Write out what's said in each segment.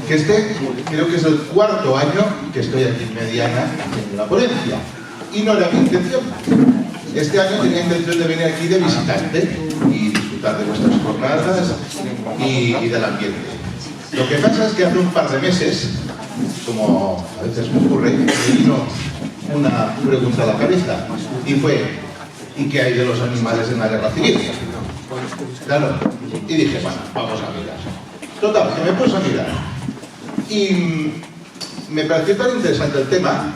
que creo que es el cuarto año que estoy aquí en Mediana haciendo la ponencia. Y no era mi intención. Este año tenía intención de venir aquí de visitante y disfrutar de vuestras jornadas y del ambiente. Lo que pasa es que hace un par de meses, como a veces me ocurre, me vino una pregunta a la cabeza y fue: ¿y qué hay de los animales en la guerra civil? Claro, y dije, bueno, vamos a mirar. Total, que me puse a mirar y me pareció tan interesante el tema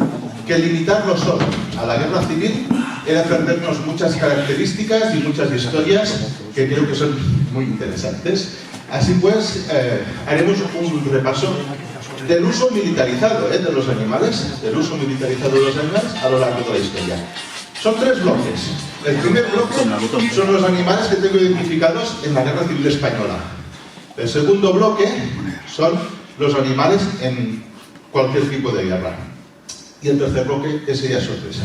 que limitarlo solo a la guerra civil era perdernos muchas características y muchas historias que creo que son muy interesantes. Así pues, haremos un repaso del uso militarizado de los animales, a lo largo de la historia. Son tres bloques. El primer bloque son los animales que tengo identificados en la Guerra Civil Española. El segundo bloque son los animales en cualquier tipo de guerra. Y el tercer bloque es ya sorpresa.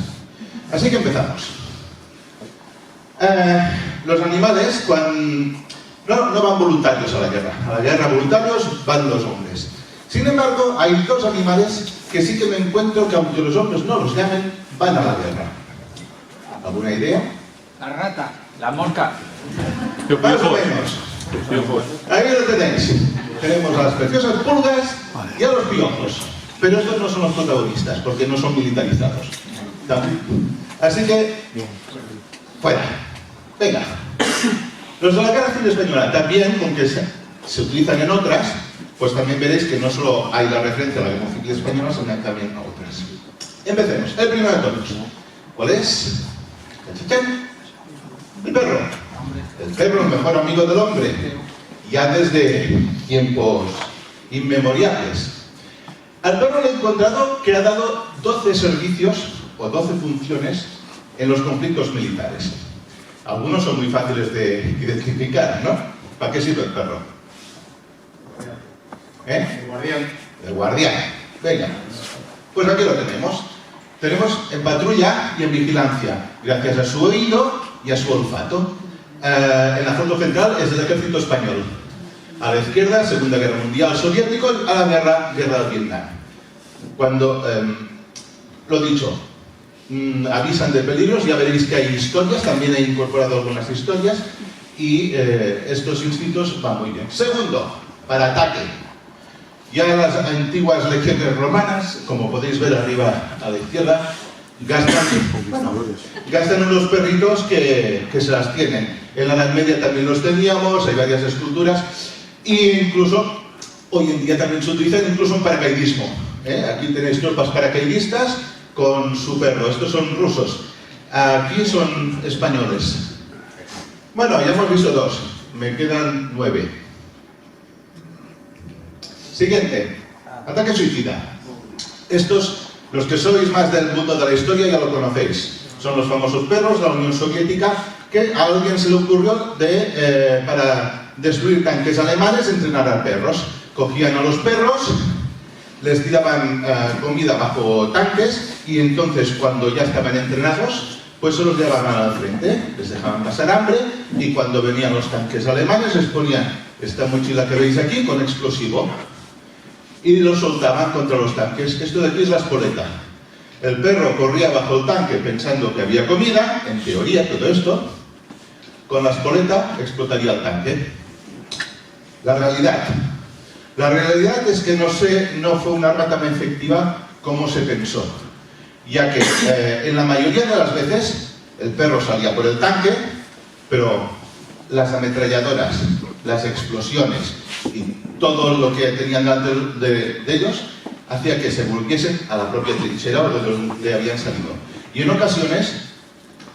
Así que empezamos. Los animales no van voluntarios a la guerra. A la guerra voluntarios van los hombres. Sin embargo, hay dos animales que sí que me encuentro que, aunque los hombres no los llamen, van a la guerra. ¿Alguna idea? La rata, la mosca. Más o menos. Ahí lo tenéis. Tenemos a las preciosas pulgas y a los piojos. Pero estos no son los protagonistas, porque no son militarizados. Así que, fuera. Venga. Los de la Guerra Civil Española también, aunque se utilizan en otras, pues también veréis que no solo hay la referencia a la Guerra Civil Española, sino también a otras. Empecemos. El primero de todos. ¿Cuál es? El perro. El perro, el mejor amigo del hombre. Ya desde tiempos inmemoriales. Al perro le he encontrado que ha dado 12 servicios o 12 funciones en los conflictos militares. Algunos son muy fáciles de identificar, ¿no? ¿Para qué sirve el perro? El guardián. El guardián. Venga. Pues aquí lo tenemos. Tenemos en patrulla y en vigilancia, gracias a su oído y a su olfato. En la foto central es del ejército español. A la izquierda, Segunda Guerra Mundial soviético, a la guerra de Vietnam. Cuando, lo dicho, avisan de peligros, ya veréis que hay historias, también he incorporado algunas historias, y estos instintos van muy bien. Segundo, para ataque. Ya en las antiguas legiones romanas, como podéis ver arriba a la izquierda, gastan unos perritos que se las tienen. En la Edad Media también los teníamos, hay varias esculturas, e incluso hoy en día también se utilizan incluso en paracaidismo. Aquí tenéis tropas paracaidistas con su perro. Estos son rusos. Aquí son españoles. Bueno, ya hemos visto 2. Me quedan 9. Siguiente. Ataque suicida. Estos, los que sois más del mundo de la historia, ya lo conocéis. Son los famosos perros de la Unión Soviética, que a alguien se le ocurrió para destruir tanques alemanes, entrenar a perros. Cogían a los perros, les tiraban comida bajo tanques y entonces cuando ya estaban entrenados, pues se los llevaban al frente, les dejaban pasar hambre y cuando venían los tanques alemanes les ponían esta mochila que veis aquí con explosivo y los soltaban contra los tanques. Esto de aquí es la espoleta. El perro corría bajo el tanque pensando que había comida, en teoría todo esto, con la espoleta explotaría el tanque. La realidad es que no fue un arma tan efectiva como se pensó, ya que en la mayoría de las veces el perro salía por el tanque, pero las ametralladoras, las explosiones y todo lo que tenían delante de ellos hacía que se volviesen a la propia trinchera o de donde habían salido. Y en ocasiones,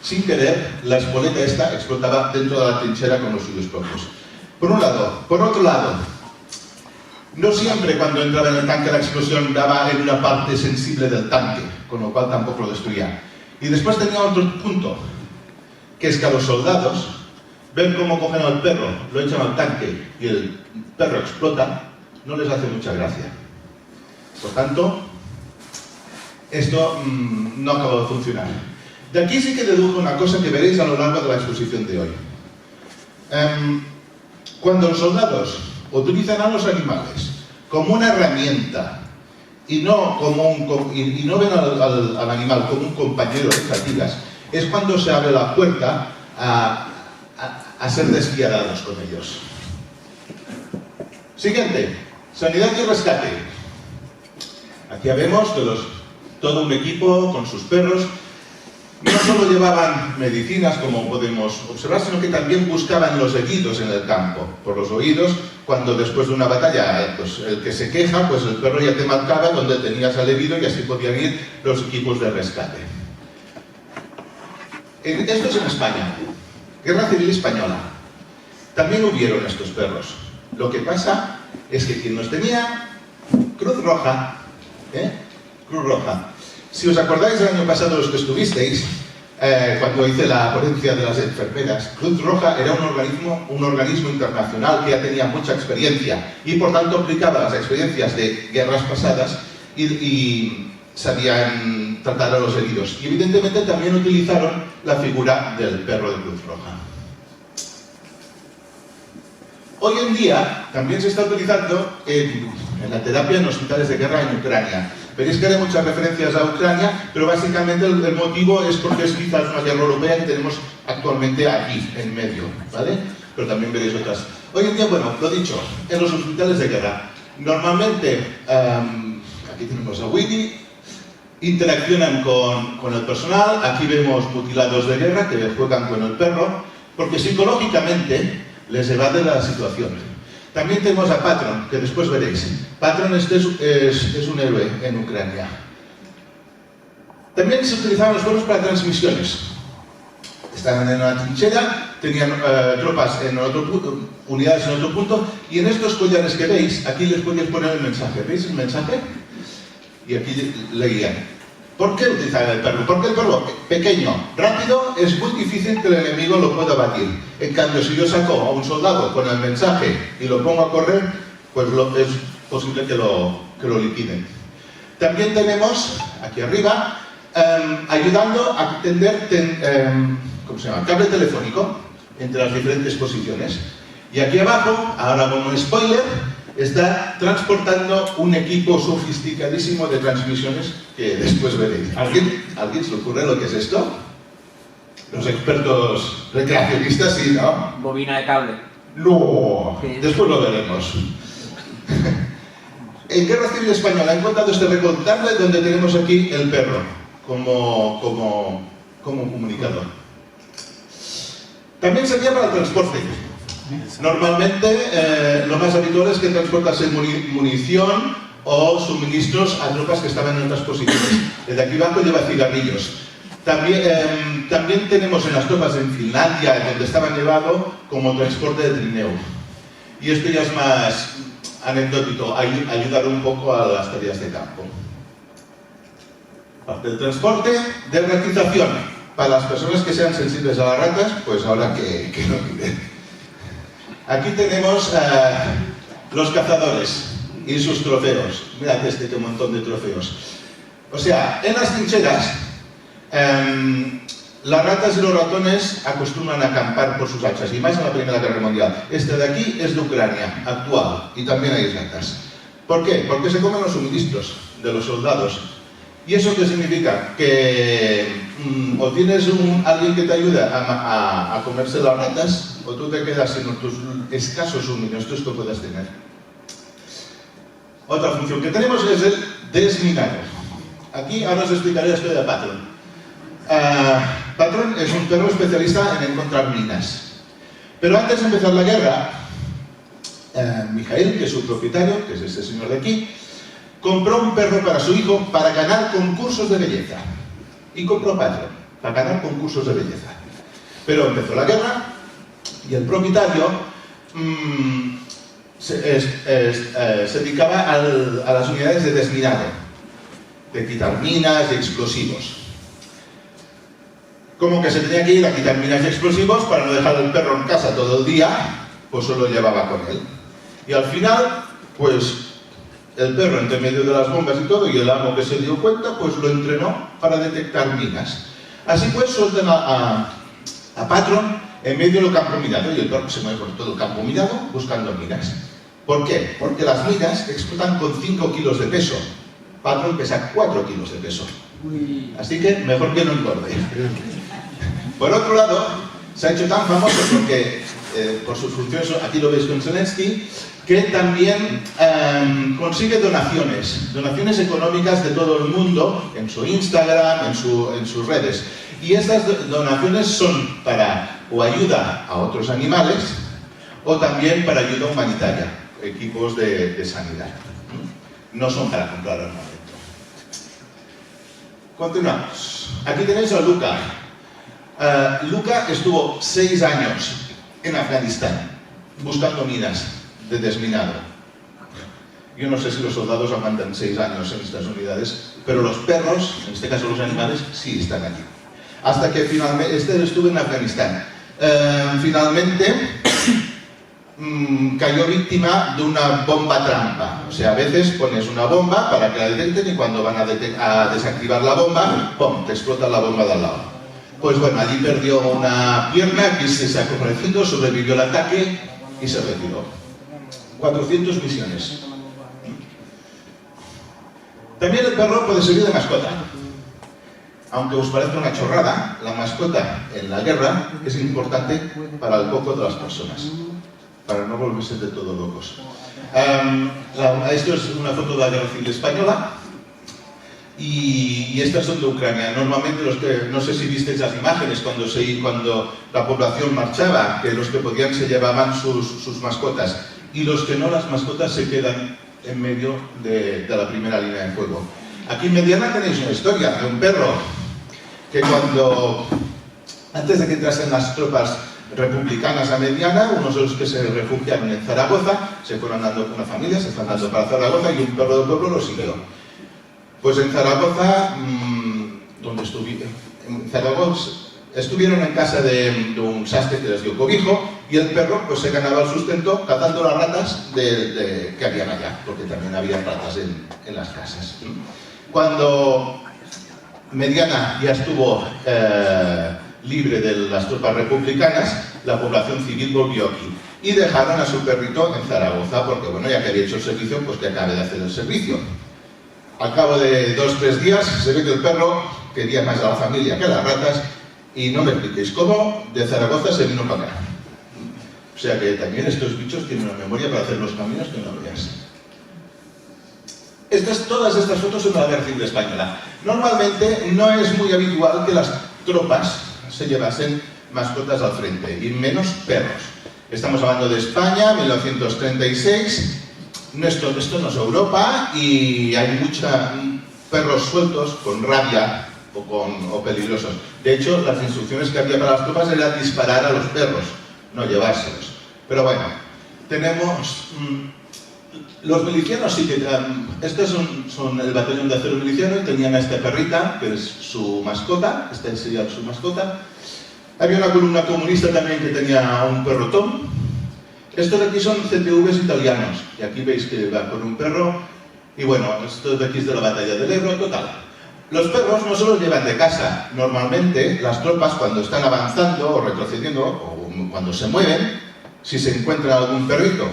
sin querer, la espoleta esta explotaba dentro de la trinchera con los suyos propios. Por un lado. Por otro lado, no siempre cuando entraba en el tanque la explosión daba en una parte sensible del tanque, con lo cual tampoco lo destruía. Y después tenía otro punto, que es que a los soldados ven cómo cogen al perro, lo echan al tanque y el perro explota, no les hace mucha gracia. Por tanto, esto no acabó de funcionar. De aquí sí que dedujo una cosa que veréis a lo largo de la exposición de hoy. Cuando los soldados utilizan a los animales como una herramienta y no ven al animal como un compañero de fatigas, es cuando se abre la puerta a ser despiadados con ellos. Siguiente, sanidad y rescate. Aquí vemos que todo un equipo con sus perros no solo llevaban medicinas, como podemos observar, sino que también buscaban los heridos en el campo. Por los oídos, cuando después de una batalla, pues el que se queja, pues el perro ya te marcaba donde tenías al herido y así podían ir los equipos de rescate. Esto es en España, Guerra Civil Española. También hubieron estos perros. Lo que pasa es que quien los tenía, Cruz Roja, Cruz Roja. Si os acordáis del año pasado los que estuvisteis, cuando hice la ponencia de las enfermeras, Cruz Roja era un organismo internacional que ya tenía mucha experiencia y por tanto aplicaba las experiencias de guerras pasadas y sabían tratar a los heridos. Y evidentemente también utilizaron la figura del perro de Cruz Roja. Hoy en día también se está utilizando en la terapia en hospitales de guerra en Ucrania. Veréis que hay muchas referencias a Ucrania, pero básicamente el motivo es porque es quizás una guerra europea que tenemos actualmente aquí, en medio, ¿vale? Pero también veréis otras. Hoy en día, bueno, lo dicho, en los hospitales de guerra, normalmente, aquí tenemos a Winnie, interaccionan con el personal, aquí vemos mutilados de guerra que juegan con el perro, porque psicológicamente les evade la situación. También tenemos a Patron, que después veréis. Patron es un héroe en Ucrania. También se utilizaban los perros para transmisiones. Estaban en una trinchera, tenían tropas en unidades en otro punto, y en estos collares que veis, aquí les podéis poner el mensaje. ¿Veis el mensaje? Y aquí leían. ¿Por qué utilizaban el perro? Porque el perro pequeño, rápido, es muy difícil que el enemigo lo pueda batir. En cambio, si yo saco a un soldado con el mensaje y lo pongo a correr, pues es posible que lo liquiden. También tenemos, aquí arriba, ayudando a tender cable telefónico entre las diferentes posiciones. Y aquí abajo, ahora con un spoiler, está transportando un equipo sofisticadísimo de transmisiones que después veréis. ¿Alguien se le ocurre lo que es esto? Los expertos recreacionistas, sí, ¿no? Bobina de cable. No, después lo veremos. En Guerra Civil Española he encontrado este recortable donde tenemos aquí el perro como comunicador. También servía para el transporte. Normalmente lo más habitual es que transportase munición o suministros a tropas que estaban en otras posiciones. Desde aquí abajo lleva cigarrillos. También tenemos en las tropas en Finlandia, donde estaban llevado como transporte de trineo. Y esto ya es más anecdótico, ayudar un poco a las tareas de campo. Parte del transporte, de ratización. Para las personas que sean sensibles a las ratas, pues ahora que no piden. Aquí tenemos los cazadores y sus trofeos. Mirad qué montón de trofeos. O sea, en las trincheras, las ratas y los ratones acostumbran a acampar por sus hachas, y más en la Primera Guerra Mundial. Este de aquí es de Ucrania, actual, y también hay ratas. ¿Por qué? Porque se comen los suministros de los soldados. ¿Y eso qué significa? Que o tienes alguien que te ayuda a comerse las ratas, o tú te quedas sin tus escasos suministros que puedas tener. Otra función que tenemos es el desminado. Aquí ahora os explicaré la historia de Patron. Patron es un perro especialista en encontrar minas. Pero antes de empezar la guerra, Mijail, que es su propietario, que es este señor de aquí, compró un perro para su hijo para ganar concursos de belleza. Y compró Patron para ganar concursos de belleza. Pero empezó la guerra y el propietario se dedicaba a las unidades de desminado, de quitar minas y explosivos. Como que se tenía que ir a quitar minas y explosivos para no dejar el perro en casa todo el día, pues solo llevaba con él. Y al final, pues el perro entre medio de las bombas y todo, y el amo que se dio cuenta, pues lo entrenó para detectar minas. Así pues, sueltan a Patron en medio del campo minado, y el perro se mueve por todo el campo minado buscando minas. ¿Por qué? Porque las minas explotan con 5 kilos de peso. Patrol pesa 4 kilos de peso. Así que mejor que no engorde. Por otro lado, se ha hecho tan famoso porque, por sus funciones, aquí lo veis con Zelensky, que también consigue donaciones económicas de todo el mundo, en su Instagram, en sus redes. Y estas donaciones son para o ayuda a otros animales o también para ayuda humanitaria, equipos de sanidad. No son para comprar armamento. Continuamos. Aquí tenéis a Luka. Luka estuvo 6 años en Afganistán buscando minas de desminado. Yo no sé si los soldados aguantan 6 años en estas unidades, pero los perros, en este caso los animales, sí están aquí. Hasta que finalmente, estuve en Afganistán. Finalmente cayó víctima de una bomba trampa. O sea, a veces pones una bomba para que la detecten y cuando van a desactivar la bomba, ¡pum!, te explota la bomba de al lado. Pues bueno, allí perdió una pierna, que se sacó parecido, sobrevivió al ataque y se retiró. 400 misiones. También el perro puede servir de mascota. Aunque os parezca una chorrada, la mascota en la guerra es importante para el coco de las personas, para no volverse de todo locos. Esto es una foto de la Guerra Civil Española y estas son de Ucrania. Normalmente, no sé si visteis las imágenes cuando la población marchaba, que los que podían se llevaban sus mascotas y los que no, las mascotas se quedan en medio de la primera línea de fuego. Aquí en Mediana tenéis una historia de un perro que antes de que entrasen las tropas republicanas a Mediana, unos de los que se refugiaron en Zaragoza, se fueron andando con una familia, se fueron andando para Zaragoza y un perro del pueblo lo siguió. Pues en Zaragoza, estuvieron en casa de un sastre que les dio cobijo y el perro pues se ganaba el sustento cazando las ratas que habían allá, porque también había ratas en las casas. Cuando Mediana ya estuvo libre de las tropas republicanas, la población civil volvió aquí y dejaron a su perrito en Zaragoza porque, bueno, ya que había hecho el servicio, pues que acabe de hacer el servicio. Al cabo de 2 o 3 días se ve que el perro quería más a la familia que a las ratas y no me expliquéis cómo de Zaragoza se vino para acá. O sea que también estos bichos tienen una memoria para hacer los caminos que no veas. Todas estas fotos son de la Guerra Civil Española. Normalmente no es muy habitual que las tropas se llevasen mascotas al frente, y menos perros. Estamos hablando de España, 1936. Esto no es Europa y hay muchos perros sueltos con rabia o peligrosos. De hecho, las instrucciones que había para las tropas era disparar a los perros, no llevárselos. Pero bueno, tenemos... Los milicianos sí que... Estos son el batallón de acero miliciano y tenían a esta perrita, que es su mascota. Esta sería su mascota. Había una columna comunista también que tenía un perro Tom. Estos de aquí son CTVs italianos. Y aquí veis que va con un perro. Y bueno, estos de aquí es de la batalla del Ebro, total. Los perros no se los llevan de casa. Normalmente, las tropas cuando están avanzando o retrocediendo, o cuando se mueven, si se encuentra algún perrito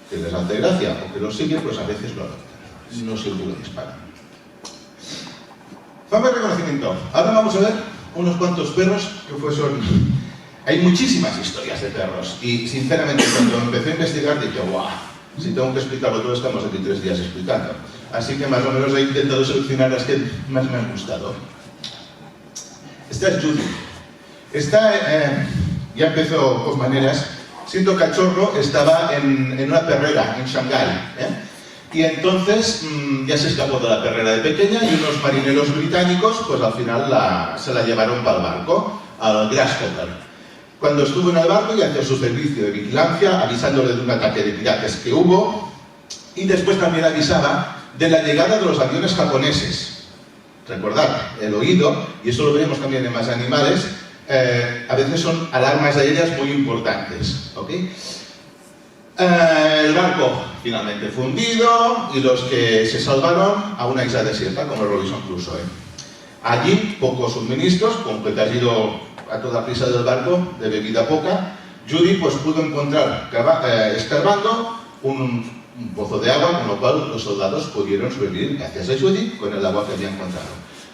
que les hace gracia o que los sigue, pues a veces lo adoptan. No siempre lo disparan. Fama y reconocimiento. Ahora vamos a ver unos cuantos perros que son... Hay muchísimas historias de perros y sinceramente cuando empecé a investigar dije, ¡guau! Si tengo que explicarlo todo, estamos aquí 3 días explicando. Así que más o menos he intentado seleccionar las que más me han gustado. Esta es Judy. Esta ya empezó con maneras. Siendo cachorro, estaba en una perrera en Shanghái. Y entonces ya se escapó de la perrera de pequeña y unos marineros británicos, pues al final se la llevaron para el barco, al Grasshopper. Cuando estuvo en el barco y hacía su servicio de vigilancia, avisándole de un ataque de piratas que hubo, y después también avisaba de la llegada de los aviones japoneses. Recordad, el oído, y eso lo veremos también en más animales, a veces son alarmas aéreas muy importantes, ¿ok? El barco finalmente fue hundido y los que se salvaron a una isla desierta como Robinson Crusoe. Allí, pocos suministros, con que te has ido a toda prisa del barco, de bebida poca, Judy pues pudo encontrar, escarbando, un pozo de agua, con lo cual los soldados pudieron sobrevivir gracias a Judy con el agua que habían encontrado.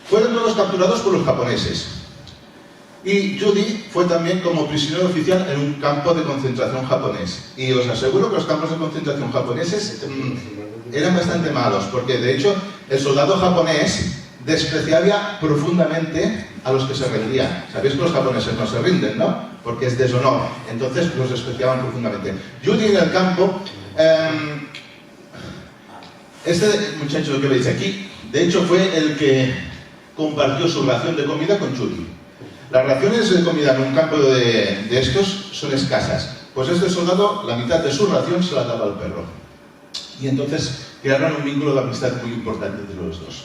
Fueron todos capturados por los japoneses. Y Judy fue también como prisionero oficial en un campo de concentración japonés. Y os aseguro que los campos de concentración japoneses eran bastante malos, porque de hecho el soldado japonés despreciaba profundamente a los que se rendían. Sabéis que los japoneses no se rinden, ¿no? Porque es deshonor. Entonces los despreciaban profundamente. Judy en el campo, este muchacho que veis aquí, de hecho fue el que compartió su ración de comida con Judy. Las raciones de comida en un campo de estos son escasas. Pues este soldado, la mitad de su ración se la daba al perro. Y entonces crearon un vínculo de amistad muy importante entre los dos.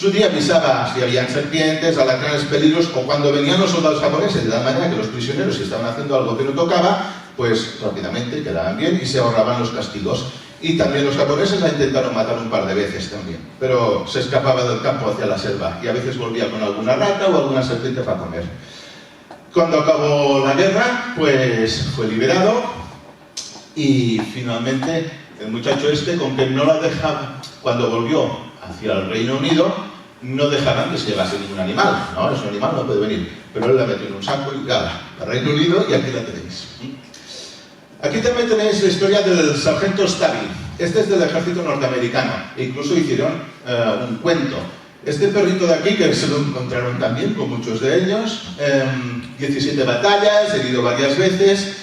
Judy avisaba si habían serpientes, alacranes, peligros, o cuando venían los soldados japoneses, de tal manera que los prisioneros, si estaban haciendo algo que no tocaba, pues rápidamente quedaban bien y se ahorraban los castigos. Y también los japoneses la intentaron matar un par de veces también, pero se escapaba del campo hacia la selva y a veces volvía con alguna rata o alguna serpiente para comer. Cuando acabó la guerra, pues fue liberado y finalmente el muchacho este, con que no la dejaba, cuando volvió hacia el Reino Unido, no dejaban que se llevase ningún animal, ¿no? Ese animal no puede venir, pero él la metió en un saco y al Reino Unido y aquí la tenéis. Aquí también tenéis la historia del sargento Stabby. Este es del ejército norteamericano. E incluso hicieron un cuento. Este perrito de aquí, que se lo encontraron también con muchos de ellos, 17 batallas, herido varias veces,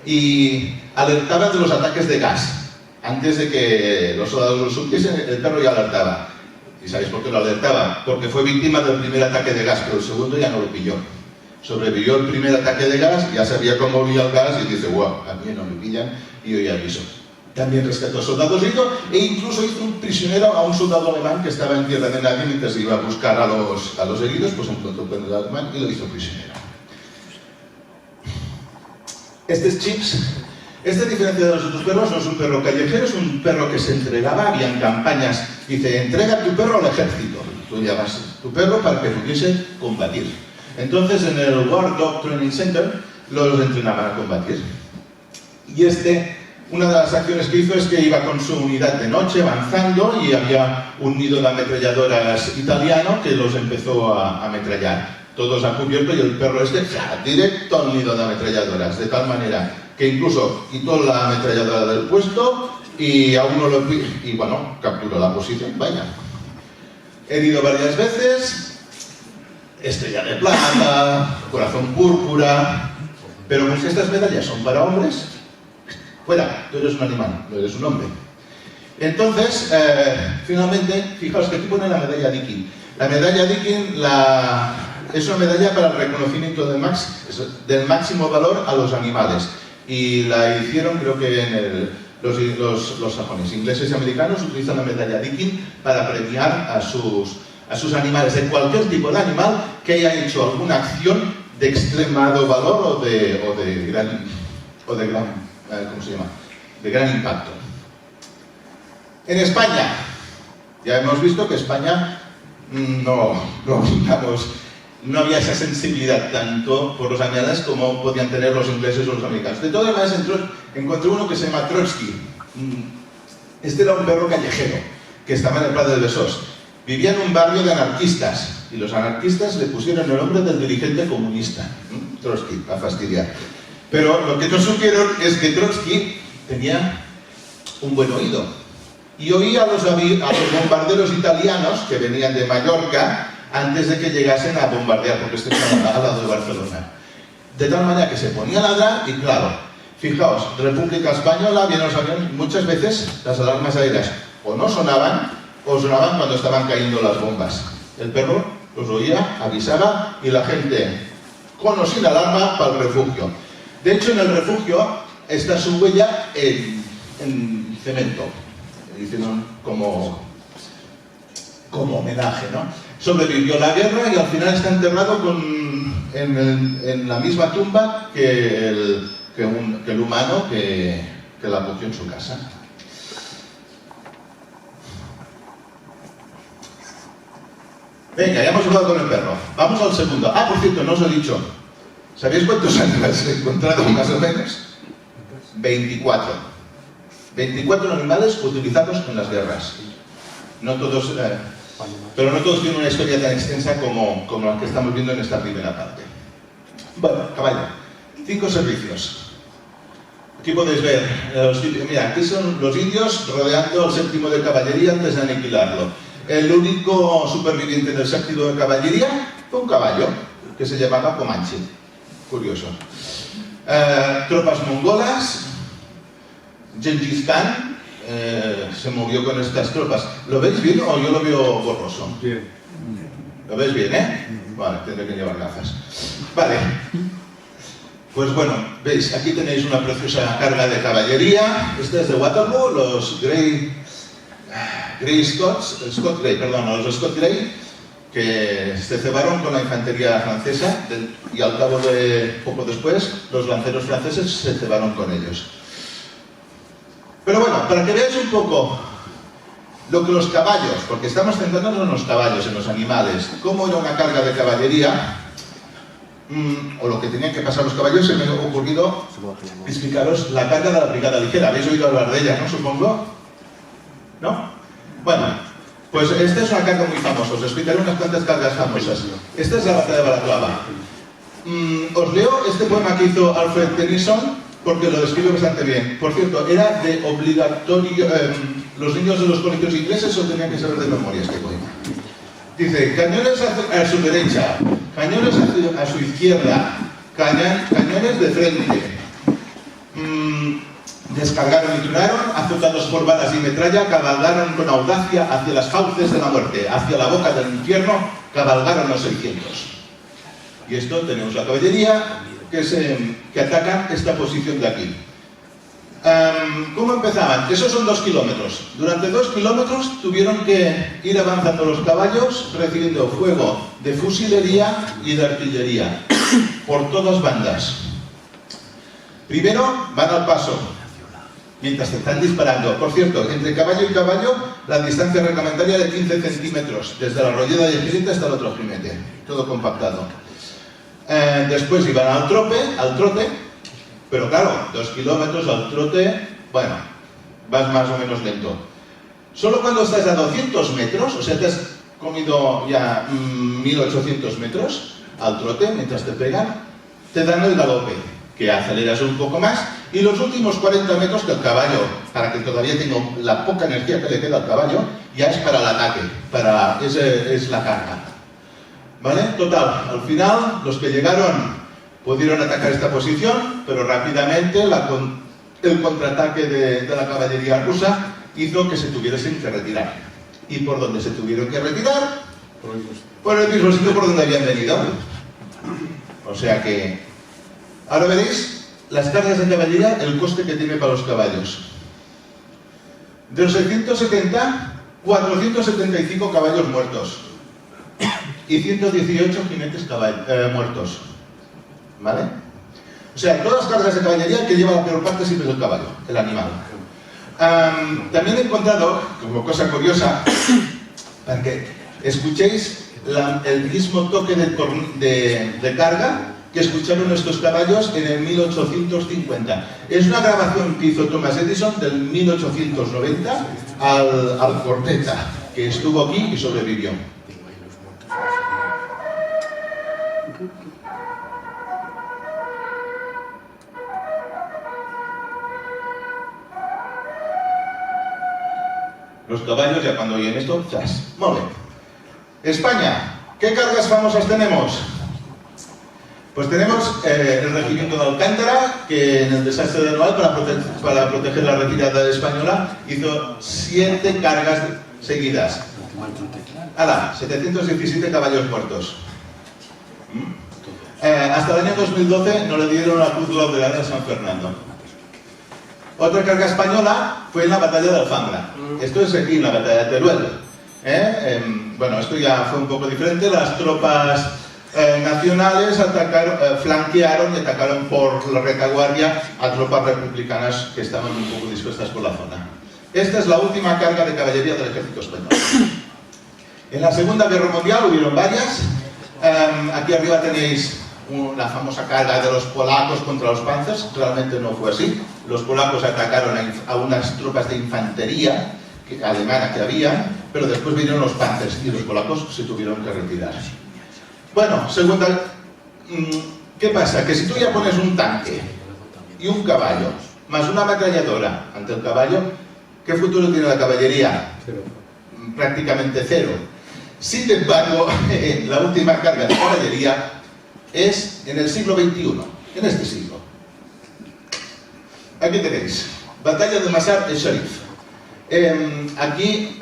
y alertaba de los ataques de gas. Antes de que los soldados lo supiesen, el perro ya alertaba. ¿Y sabéis por qué lo alertaba? Porque fue víctima del primer ataque de gas, pero el segundo ya no lo pilló. Sobrevivió el primer ataque de gas, ya sabía cómo olía el gas y dice, wow, a mí no me pillan y yo ya aviso. También rescató soldados heridos e incluso hizo un prisionero a un soldado alemán que estaba en tierra de nadie mientras iba a buscar a los heridos, pues encontró con el alemán y lo hizo prisionero. Este es Chips. Este, a diferencia de los otros perros, no es un perro callejero, es un perro que se entregaba, habían campañas, dice, entrega tu perro al ejército. Tú llamas tu perro para que pudiese combatir. Entonces en el War Dog Training Center los entrenaban a combatir. Y una de las acciones que hizo es que iba con su unidad de noche avanzando y había un nido de ametralladoras italiano que los empezó a ametrallar. Todos a cubierto y el perro directo al nido de ametralladoras, de tal manera que incluso quitó la ametralladora del puesto y a uno y bueno, capturó la posición, vaya. Herido varias veces. Estrella de plata, corazón púrpura, pero pues estas medallas son para hombres, fuera, tú eres un animal, no eres un hombre. Entonces, finalmente, fijaos que aquí pone la medalla Dickin. La medalla Dickin es una medalla para el reconocimiento del máximo valor a los animales. Y la hicieron, creo que los japoneses, ingleses y americanos utilizan la medalla Dickin para premiar a sus animales, de cualquier tipo de animal que haya hecho alguna acción de extremado valor o de gran impacto. En España, ya hemos visto que España no había esa sensibilidad tanto por los animales como podían tener los ingleses o los americanos. De todas maneras, encontré uno que se llama Trotsky. Este era un perro callejero que estaba en el Prado de Besós. Vivía en un barrio de anarquistas y los anarquistas le pusieron el nombre del dirigente comunista, Trotsky, para fastidiar. Pero lo que no supieron es que Trotsky tenía un buen oído y oía a los bombarderos italianos que venían de Mallorca antes de que llegasen a bombardear, porque este estaba al lado de Barcelona. De tal manera que se ponía a ladrar y claro, fijaos, República Española, bien los aviones, muchas veces las alarmas aéreas o no sonaban o sonaban cuando estaban cayendo las bombas. El perro los oía, avisaba y la gente, con o sin alarma, para el refugio. De hecho, en el refugio está su huella en cemento, hicieron como homenaje, ¿no? Sobrevivió la guerra y al final está enterrado en la misma tumba que el humano que la acogió en su casa. Venga, ya hemos hablado con el perro. Vamos al segundo. Por cierto, no os he dicho. ¿Sabéis cuántos animales he encontrado más o menos? 24. 24 animales utilizados en las guerras. No todos, pero no todos tienen una historia tan extensa como la que estamos viendo en esta primera parte. Bueno, caballo. 5 servicios. Aquí podéis ver, mira, aquí son los indios rodeando al séptimo de caballería antes de aniquilarlo. El único superviviente del séptimo de caballería fue un caballo que se llamaba Comanche. Curioso. Tropas mongolas. Gengis Khan se movió con estas tropas. ¿Lo veis bien o yo lo veo borroso? Bien. ¿Lo veis bien, Vale, tendré que llevar gafas. Vale. Pues bueno, veis, aquí tenéis una preciosa carga de caballería. Esta es de Waterloo, los Scott Grey, que se cebaron con la infantería francesa y al cabo de poco después los lanceros franceses se cebaron con ellos. Pero bueno, para que veáis un poco lo que los caballos, porque estamos centrándonos en los caballos, en los animales, cómo era una carga de caballería, o lo que tenían que pasar los caballos, se me ha ocurrido explicaros la carga de la brigada ligera. ¿Habéis oído hablar de ella, no? Supongo. ¿No? Bueno, pues esta es una carga muy famosa. Os explicaré unas cuantas cargas famosas. Esta es la batalla de Balaclava. Os leo este poema que hizo Alfred Tennyson porque lo describe bastante bien. Por cierto, era de obligatorio. Los niños de los colegios ingleses lo tenían que saber de memoria este poema. Dice: cañones a su derecha, cañones a su izquierda, cañones de frente. Descargaron y tronaron, azotados por balas y metralla, cabalgaron con audacia hacia las fauces de la muerte, hacia la boca del infierno, cabalgaron los 600. Y esto tenemos la caballería que atacan esta posición de aquí. ¿Cómo empezaban? Esos son 2 kilómetros. Durante 2 kilómetros tuvieron que ir avanzando los caballos, recibiendo fuego de fusilería y de artillería, por todas bandas. Primero van al paso, mientras te están disparando. Por cierto, entre caballo y caballo, la distancia reglamentaria de 15 centímetros, desde la rolleda del jinete hasta el otro jinete, todo compactado. Después iban al trote, pero claro, 2 kilómetros al trote, bueno, vas más o menos lento. Solo cuando estás a 200 metros, o sea, te has comido ya 1800 metros al trote, mientras te pegan, te dan el galope, que aceleras un poco más, y los últimos 40 metros que el caballo, para que todavía tenga la poca energía que le queda al caballo, ya es para el ataque, es la carga. ¿Vale? Total, al final, los que llegaron pudieron atacar esta posición, pero rápidamente el contraataque de la caballería rusa hizo que se tuviesen que retirar. ¿Y por dónde se tuvieron que retirar? Por el mismo sitio por donde habían venido. O sea que, ahora veréis las cargas de caballería, el coste que tiene para los caballos. De los 670, 475 caballos muertos y 118 jinetes muertos. ¿Vale? O sea, todas las cargas de caballería, que lleva la peor parte siempre es el caballo, el animal. También he encontrado, como cosa curiosa, para que escuchéis el mismo toque de carga que escucharon estos caballos en el 1850. Es una grabación que hizo Thomas Edison del 1890 al Corteta, que estuvo aquí y sobrevivió. Los caballos, ya cuando oyen esto, ¡zas! Muy bien. España, ¿qué cargas famosas tenemos? Pues tenemos el regimiento de Alcántara, que en el desastre de Anual, para proteger la retirada española, hizo 7 cargas seguidas. ¡Hala! 717 caballos muertos. Hasta el año 2012 no le dieron la Cruz Laureada de San Fernando. Otra carga española fue en la batalla de Alfambra. Esto es aquí, en la batalla de Teruel. Bueno, esto ya fue un poco diferente. Las tropas nacionales flanquearon y atacaron por la retaguardia a tropas republicanas que estaban un poco dispuestas por la zona. Esta es la última carga de caballería del ejército español. En la Segunda Guerra Mundial hubieron varias. Aquí arriba tenéis la famosa carga de los polacos contra los panzers. Realmente no fue así. Los polacos atacaron a unas tropas de infantería alemana que había, pero después vinieron los panzers y los polacos se tuvieron que retirar. Bueno, segunda... ¿Qué pasa? Que si tú ya pones un tanque y un caballo, más una ametralladora ante el caballo, ¿qué futuro tiene la caballería? Cero. Prácticamente cero. Sin embargo, la última carga de caballería es en el siglo XXI, en este siglo. Aquí tenéis, batalla de Mazar-e-Sharif. Aquí,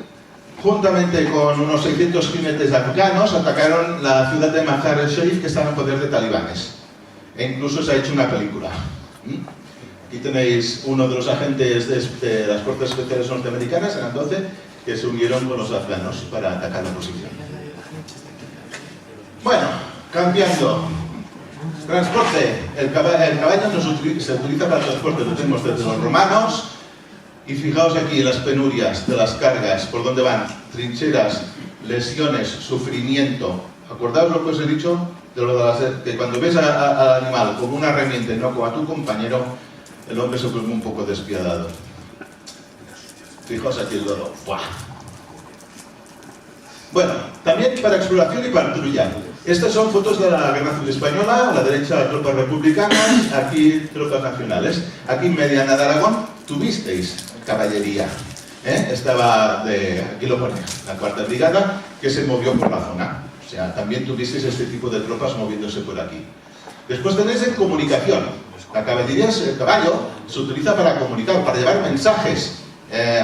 juntamente con unos 600 jinetes afganos, atacaron la ciudad de Mazar-e-Sharif, que estaba en poder de talibanes. E incluso se ha hecho una película. Aquí tenéis uno de los agentes de las fuerzas especiales norteamericanas, eran 12, que se unieron con los afganos para atacar la posición. Bueno, cambiando. Transporte. El caballo se utiliza para transporte, lo tenemos desde los romanos. Y fijaos aquí las penurias de las cargas, por dónde van: trincheras, lesiones, sufrimiento. Acordaos lo que os he dicho, que cuando ves al animal como una herramienta y no como a tu compañero, el hombre se vuelve un poco despiadado. Fijaos aquí el lodo. ¡Buah! Bueno, también para exploración y patrulla. Estas son fotos de la Guerra Civil Española. A la derecha tropas republicanas, aquí tropas nacionales. Aquí en Mediana de Aragón tuvisteis caballería. Aquí lo pone, la cuarta brigada, que se movió por la zona. O sea, también tuvisteis este tipo de tropas moviéndose por aquí. Después tenéis en comunicación. La caballería, el caballo, se utiliza para comunicar, para llevar mensajes.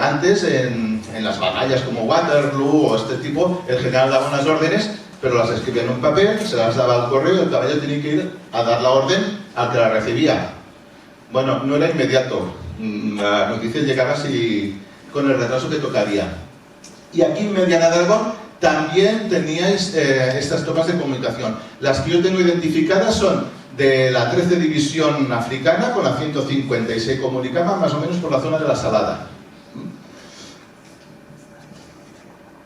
Antes, en las batallas como Waterloo o este tipo, el general daba unas órdenes, pero las escribía en un papel, se las daba al correo y el caballo tenía que ir a dar la orden al que la recibía. Bueno, no era inmediato. La noticia llegaba así con el retraso que tocaría. Y aquí en Mediana de Aragón también teníais estas tropas de comunicación. Las que yo tengo identificadas son de la 13 División Africana, con la 156 comunicaban más o menos por la zona de la Salada.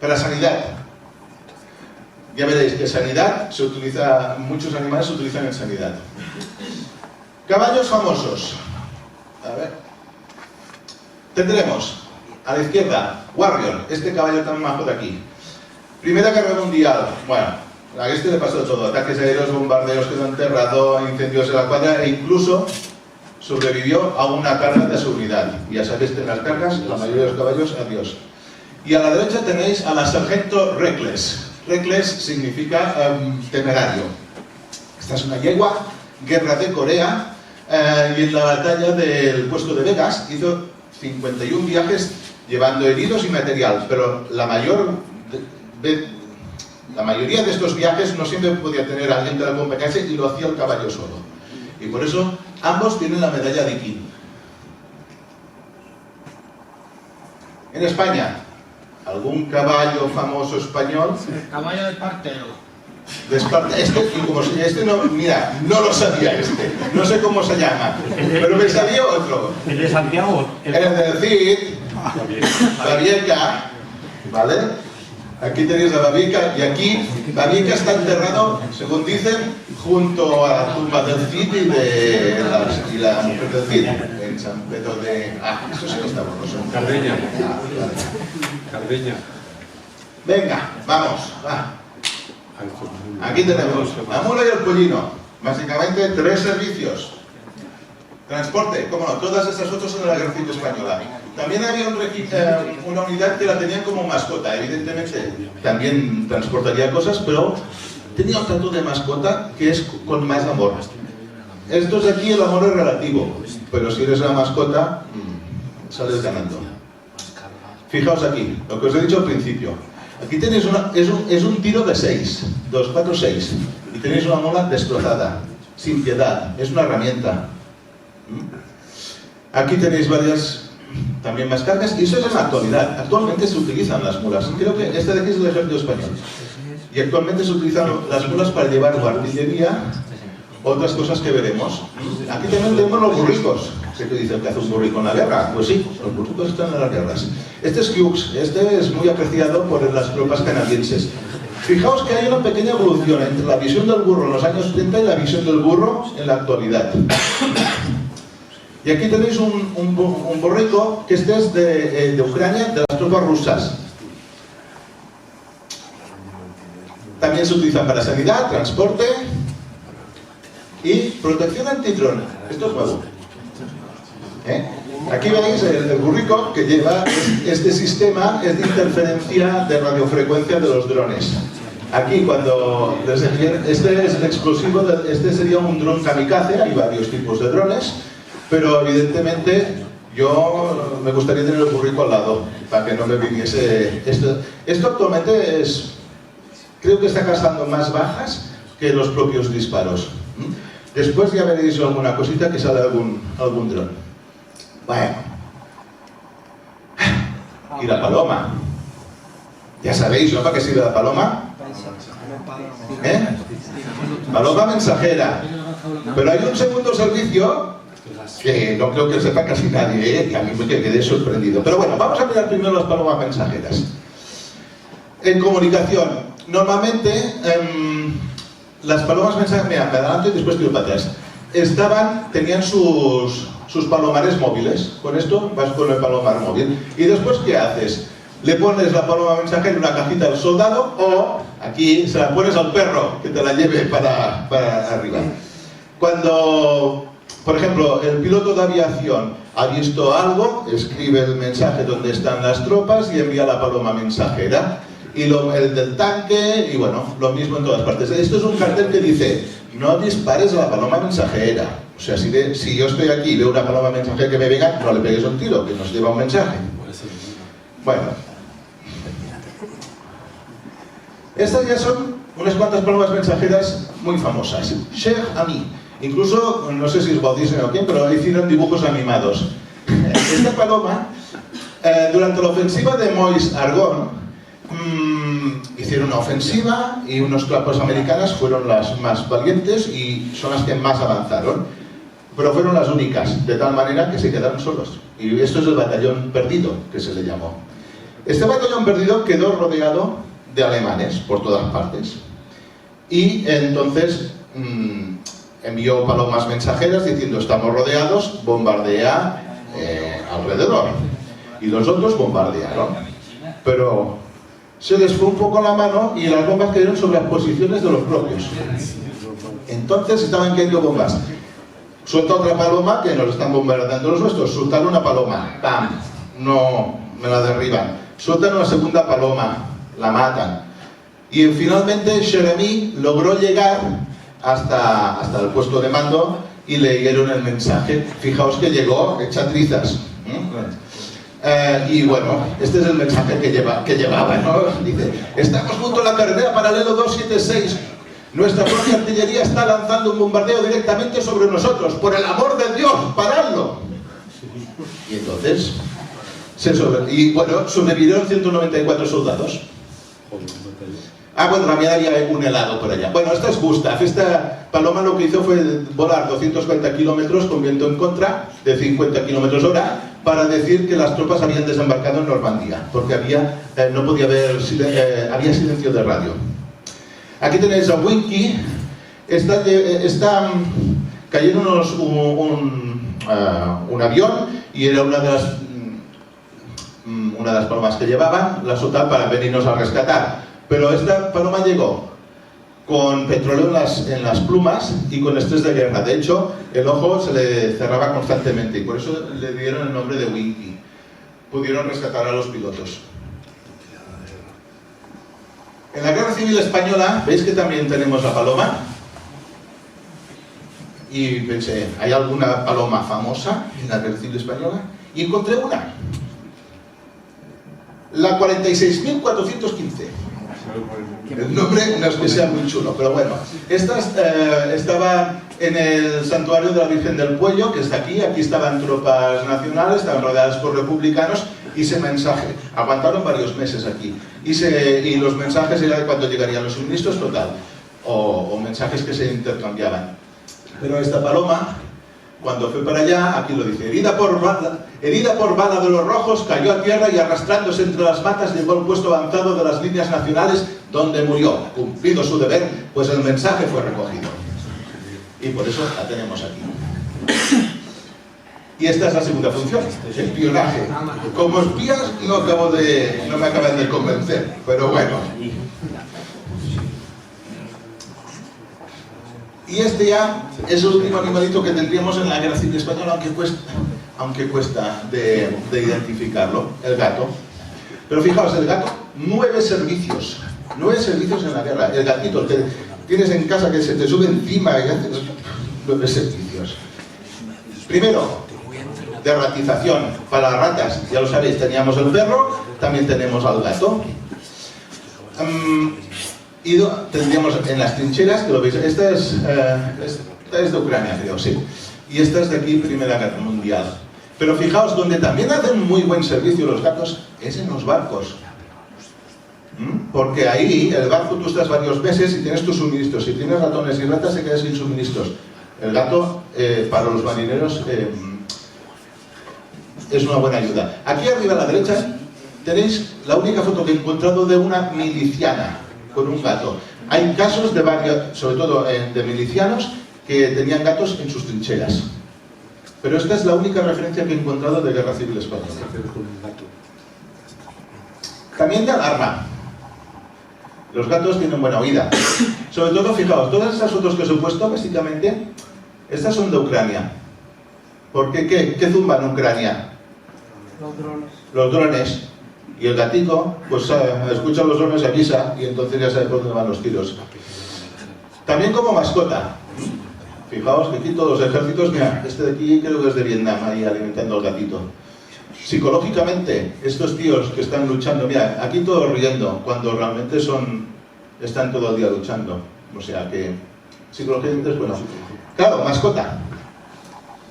Para sanidad. Ya veréis que sanidad se utiliza, muchos animales se utilizan en sanidad. Caballos famosos. A ver. Tendremos a la izquierda Warrior, este caballo tan majo de aquí. Primera Guerra Mundial. Bueno, a este le pasó todo: ataques aéreos, bombardeos, quedó enterrado, incendios en la cuadra e incluso sobrevivió a una carga de su unidad. Ya sabéis que en las cargas, la mayoría de los caballos, adiós. Y a la derecha tenéis a la sargento Reckless. Reckless significa temerario. Esta es una yegua, guerra de Corea, y en la batalla del puesto de Vegas hizo 51 viajes llevando heridos y material, pero la mayoría de estos viajes no siempre podía tener a alguien que la acompañase y lo hacía el caballo solo. Y por eso ambos tienen la medalla de King. En España, ¿algún caballo famoso español? El caballo de Partero. Este no, mira, no lo sabía este, no sé cómo se llama, pero me sabía otro. ¿El de Santiago? El del Cid, Babieca, ¿vale? Aquí tenéis a Babieca, y aquí Babieca está enterrado, según dicen, junto a la tumba del Cid y la mujer del Cid, en San Pedro de... Esto sí que está borroso. Cardeña. Vale. Cardeña. Venga, vamos, va. Aquí tenemos la mula y el pollino. Básicamente 3 servicios. Transporte, como no, todas estas otras son de la Guerra Civil Española. También había una unidad que la tenían como mascota, evidentemente. También transportaría cosas, pero tenía un trato de mascota que es con más amor. Estos de aquí, el amor es relativo, pero si eres la mascota, sales ganando. Fijaos aquí, lo que os he dicho al principio. Aquí tenéis es un tiro de 6, 2, 4, 6. Y tenéis una mula destrozada, sin piedad, es una herramienta. Aquí tenéis varias, también más cargas, y eso es en la actualidad. Actualmente se utilizan las mulas. Creo que este de aquí es el ejército español. Y actualmente se utilizan las mulas para llevar artillería, otras cosas que veremos. Aquí también tenemos los burricos. ¿Qué te dicen que hace un burrico en la guerra? Pues sí, los burricos están en las guerras. Este es Hughes, este es muy apreciado por las tropas canadienses. Fijaos que hay una pequeña evolución entre la visión del burro en los años 30 y la visión del burro en la actualidad. Y aquí tenéis un borrico que este es de Ucrania, de las tropas rusas. También se utiliza para sanidad, transporte y protección antidrón. Esto es nuevo. Aquí veis el burrico que lleva este sistema, es de interferencia de radiofrecuencia de los drones. Aquí cuando este es el explosivo, este sería un dron kamikaze, hay varios tipos de drones, pero evidentemente yo me gustaría tener el burrico al lado para que no me viniese esto. Esto actualmente creo que está gastando más bajas que los propios disparos. Después ya veréis alguna cosita que sale algún dron. Bueno. Y la paloma. Ya sabéis, ¿no? ¿Para qué sirve la paloma? Paloma mensajera. Pero hay un segundo servicio que no creo que sepa casi nadie, que a mí me quedé sorprendido. Pero bueno, vamos a mirar primero las palomas mensajeras. En comunicación, normalmente las palomas mensajeras, mira, me adelanto y después tiro para atrás, tenían sus palomares móviles. Con esto vas con el palomar móvil. Y después, ¿qué haces? Le pones la paloma mensajera en una cajita al soldado o aquí se la pones al perro que te la lleve para arriba. Cuando, por ejemplo, el piloto de aviación ha visto algo, escribe el mensaje donde están las tropas y envía la paloma mensajera. Y el del tanque, y bueno, lo mismo en todas partes. Esto es un cartel que dice: no dispares a la paloma mensajera. O sea, si yo estoy aquí y veo una paloma mensajera que me venga, no le pegues un tiro, que nos lleva un mensaje. Bueno. Estas ya son unas cuantas palomas mensajeras muy famosas. Cher Ami. Incluso, no sé si es Walt Disney o quién, pero hicieron dibujos animados. Esta paloma, durante la ofensiva de Meuse-Argonne, hicieron una ofensiva y unas tropas americanas fueron las más valientes y son las que más avanzaron. Pero fueron las únicas, de tal manera que se quedaron solos. Y esto es el batallón perdido, que se le llamó. Este batallón perdido quedó rodeado de alemanes por todas partes. Y entonces envió palomas mensajeras diciendo: estamos rodeados, bombardea alrededor. Y los otros bombardearon. Pero se les fue un poco la mano y las bombas cayeron sobre las posiciones de los propios. Entonces estaban cayendo bombas. Suelta otra paloma, que nos están bombardeando los nuestros. Sueltan una paloma, ¡pam! No, me la derriban. Sueltan una segunda paloma, la matan. Y finalmente Cher-Ami logró llegar hasta el puesto de mando y leyeron el mensaje. Fijaos que llegó hecha trizas. Y bueno, este es el mensaje que llevaba, ¿no? Dice: estamos junto a la carretera paralelo 276. Nuestra propia artillería está lanzando un bombardeo directamente sobre nosotros. ¡Por el amor de Dios, paradlo! Y entonces, sobrevivieron 194 soldados. Bueno, también había un helado por allá. Bueno, esta es Gustav. Esta paloma lo que hizo fue volar 240 kilómetros con viento en contra, de 50 kilómetros hora, para decir que las tropas habían desembarcado en Normandía, porque había silencio de radio. Aquí tenéis a Winky. Cayeron un avión y era una de las palomas que llevaban, la soltaron para venirnos a rescatar. Pero esta paloma llegó con petróleo en las plumas y con estrés de guerra. De hecho, el ojo se le cerraba constantemente y por eso le dieron el nombre de Winky. Pudieron rescatar a los pilotos. En la Guerra Civil Española, ¿veis que también tenemos la paloma? Y pensé, ¿hay alguna paloma famosa en la Guerra Civil Española? Y encontré una. La 46.415. El nombre no es que sea muy chulo, pero bueno. Esta estaba en el santuario de la Virgen del Puello, que está aquí. Aquí estaban tropas nacionales, estaban rodeadas por republicanos. Y ese mensaje, aguantaron varios meses aquí. Y los mensajes eran de cuando llegarían los suministros, total. O mensajes que se intercambiaban. Pero esta paloma Cuando fue para allá, aquí lo dice, herida por bala de los rojos, cayó a tierra y arrastrándose entre las matas llegó al puesto avanzado de las líneas nacionales, donde murió, cumplido su deber, pues el mensaje fue recogido. Y por eso la tenemos aquí. Y esta es la segunda función, espionaje. Como espías no me acaban de convencer, pero bueno. Y este ya es el último animalito que tendríamos en la Guerra Civil Española, aunque cuesta de identificarlo, el gato. Pero fijaos, el gato, 9 servicios en la guerra. El gatito que tienes en casa que se te sube encima y haces 9 servicios. Primero, de ratización para las ratas, ya lo sabéis, teníamos el perro, también tenemos al gato. Y tendríamos en las trincheras, que lo veis, esta es de Ucrania, creo, sí. Y esta es de aquí, Primera Guerra Mundial. Pero fijaos, donde también hacen muy buen servicio los gatos es en los barcos. Porque ahí, el barco, tú estás varios meses y tienes tus suministros. Si tienes ratones y ratas, se quedan sin suministros. El gato, para los marineros, es una buena ayuda. Aquí arriba a la derecha tenéis la única foto que he encontrado de una miliciana con un gato. Hay casos de varios, sobre todo de milicianos, que tenían gatos en sus trincheras. Pero esta es la única referencia que he encontrado de Guerra Civil Española. También de alarma. Los gatos tienen buena oída. Sobre todo, fijaos, todas estas fotos que os he puesto, básicamente, estas son de Ucrania. Porque ¿qué zumba en Ucrania? Los drones. Y el gatito, pues escucha los drones, avisa y entonces ya sabe por dónde van los tiros. También como mascota. Fijaos que aquí todos los ejércitos, mira, este de aquí creo que es de Vietnam, ahí alimentando al gatito. Psicológicamente, estos tíos que están luchando, mira, aquí todos riendo, cuando realmente están todo el día luchando. O sea que, psicológicamente es bueno. Claro, mascota.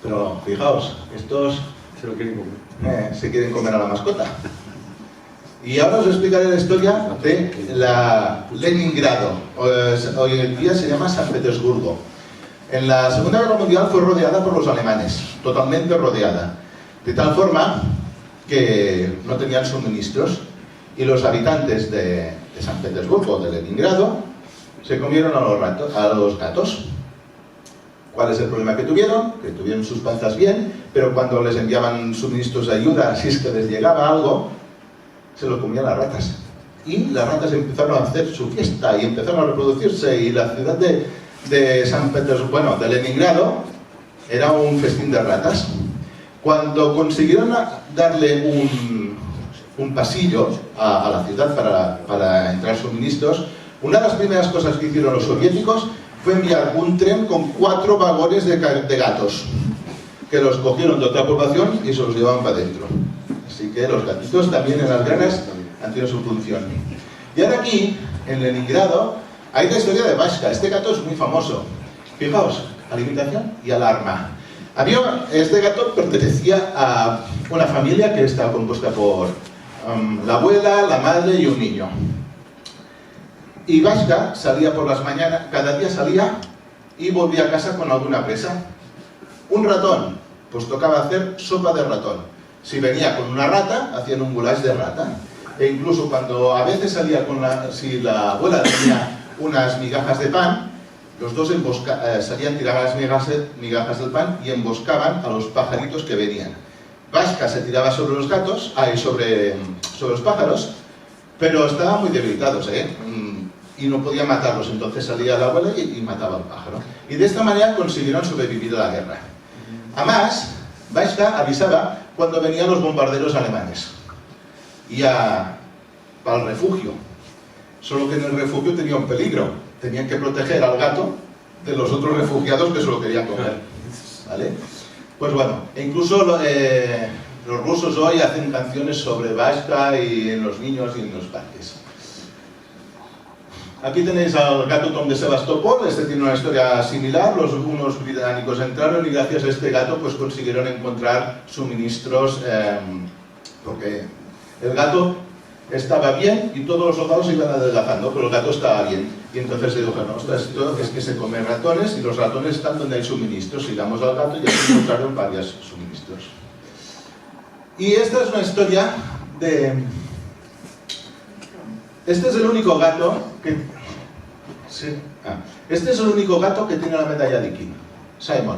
Pero fijaos, estos se lo quieren comer. Se quieren comer a la mascota. Y ahora os explicaré la historia de la Leningrado. Hoy en día se llama San Petersburgo. En la Segunda Guerra Mundial fue rodeada por los alemanes, totalmente rodeada. De tal forma que no tenían suministros y los habitantes de San Petersburgo, de Leningrado, se comieron a los gatos. ¿Cuál es el problema que tuvieron? Que tuvieron sus panzas bien, pero cuando les enviaban suministros de ayuda, si es que les llegaba algo, se lo comían las ratas. Y las ratas empezaron a hacer su fiesta y empezaron a reproducirse, y la ciudad de San Petersburgo, bueno, de Leningrado, era un festín de ratas. Cuando consiguieron darle un pasillo a la ciudad para entrar suministros, una de las primeras cosas que hicieron los soviéticos fue enviar un tren con 4 vagones de gatos, que los cogieron de otra población y se los llevaban para adentro. Así que los gatitos también en las guerras han tenido su función. Y ahora aquí, en Leningrado, hay la historia de Vashka. Este gato es muy famoso. Fijaos, alimentación y alarma. Este gato pertenecía a una familia que estaba compuesta por la abuela, la madre y un niño. Y Vashka salía por las mañanas, cada día salía y volvía a casa con alguna presa. Un ratón, pues tocaba hacer sopa de ratón. Si venía con una rata, hacían un goulash de rata. E incluso cuando a veces salía si la abuela tenía unas migajas de pan, los dos salían, tiraban las migajas del pan y emboscaban a los pajaritos que venían. Vashka se tiraba sobre los gatos, sobre los pájaros, pero estaban muy debilitados, y no podía matarlos. Entonces salía la abuela y mataba al pájaro. Y de esta manera consiguieron sobrevivir a la guerra. Además, Vashka avisaba cuando venían los bombarderos alemanes y para el refugio. Solo que en el refugio tenía un peligro. Tenían que proteger al gato de los otros refugiados que se lo querían comer. ¿Vale? Pues bueno, e incluso los rusos hoy hacen canciones sobre Vashka y en los niños y en los parques. Aquí tenéis al gato Tom de Sebastopol. Este tiene una historia similar. Unos británicos entraron y gracias a este gato pues consiguieron encontrar suministros, porque el gato estaba bien y todos los soldados iban adelgazando, pero el gato estaba bien. Y entonces se dijo, no, esto es que se comen ratones y los ratones están donde hay suministros. Sigamos al gato y así encontraron varios suministros. Y esta es una historia de... Este es el único gato que... Sí. Este es el único gato que tiene la medalla de King, Simon.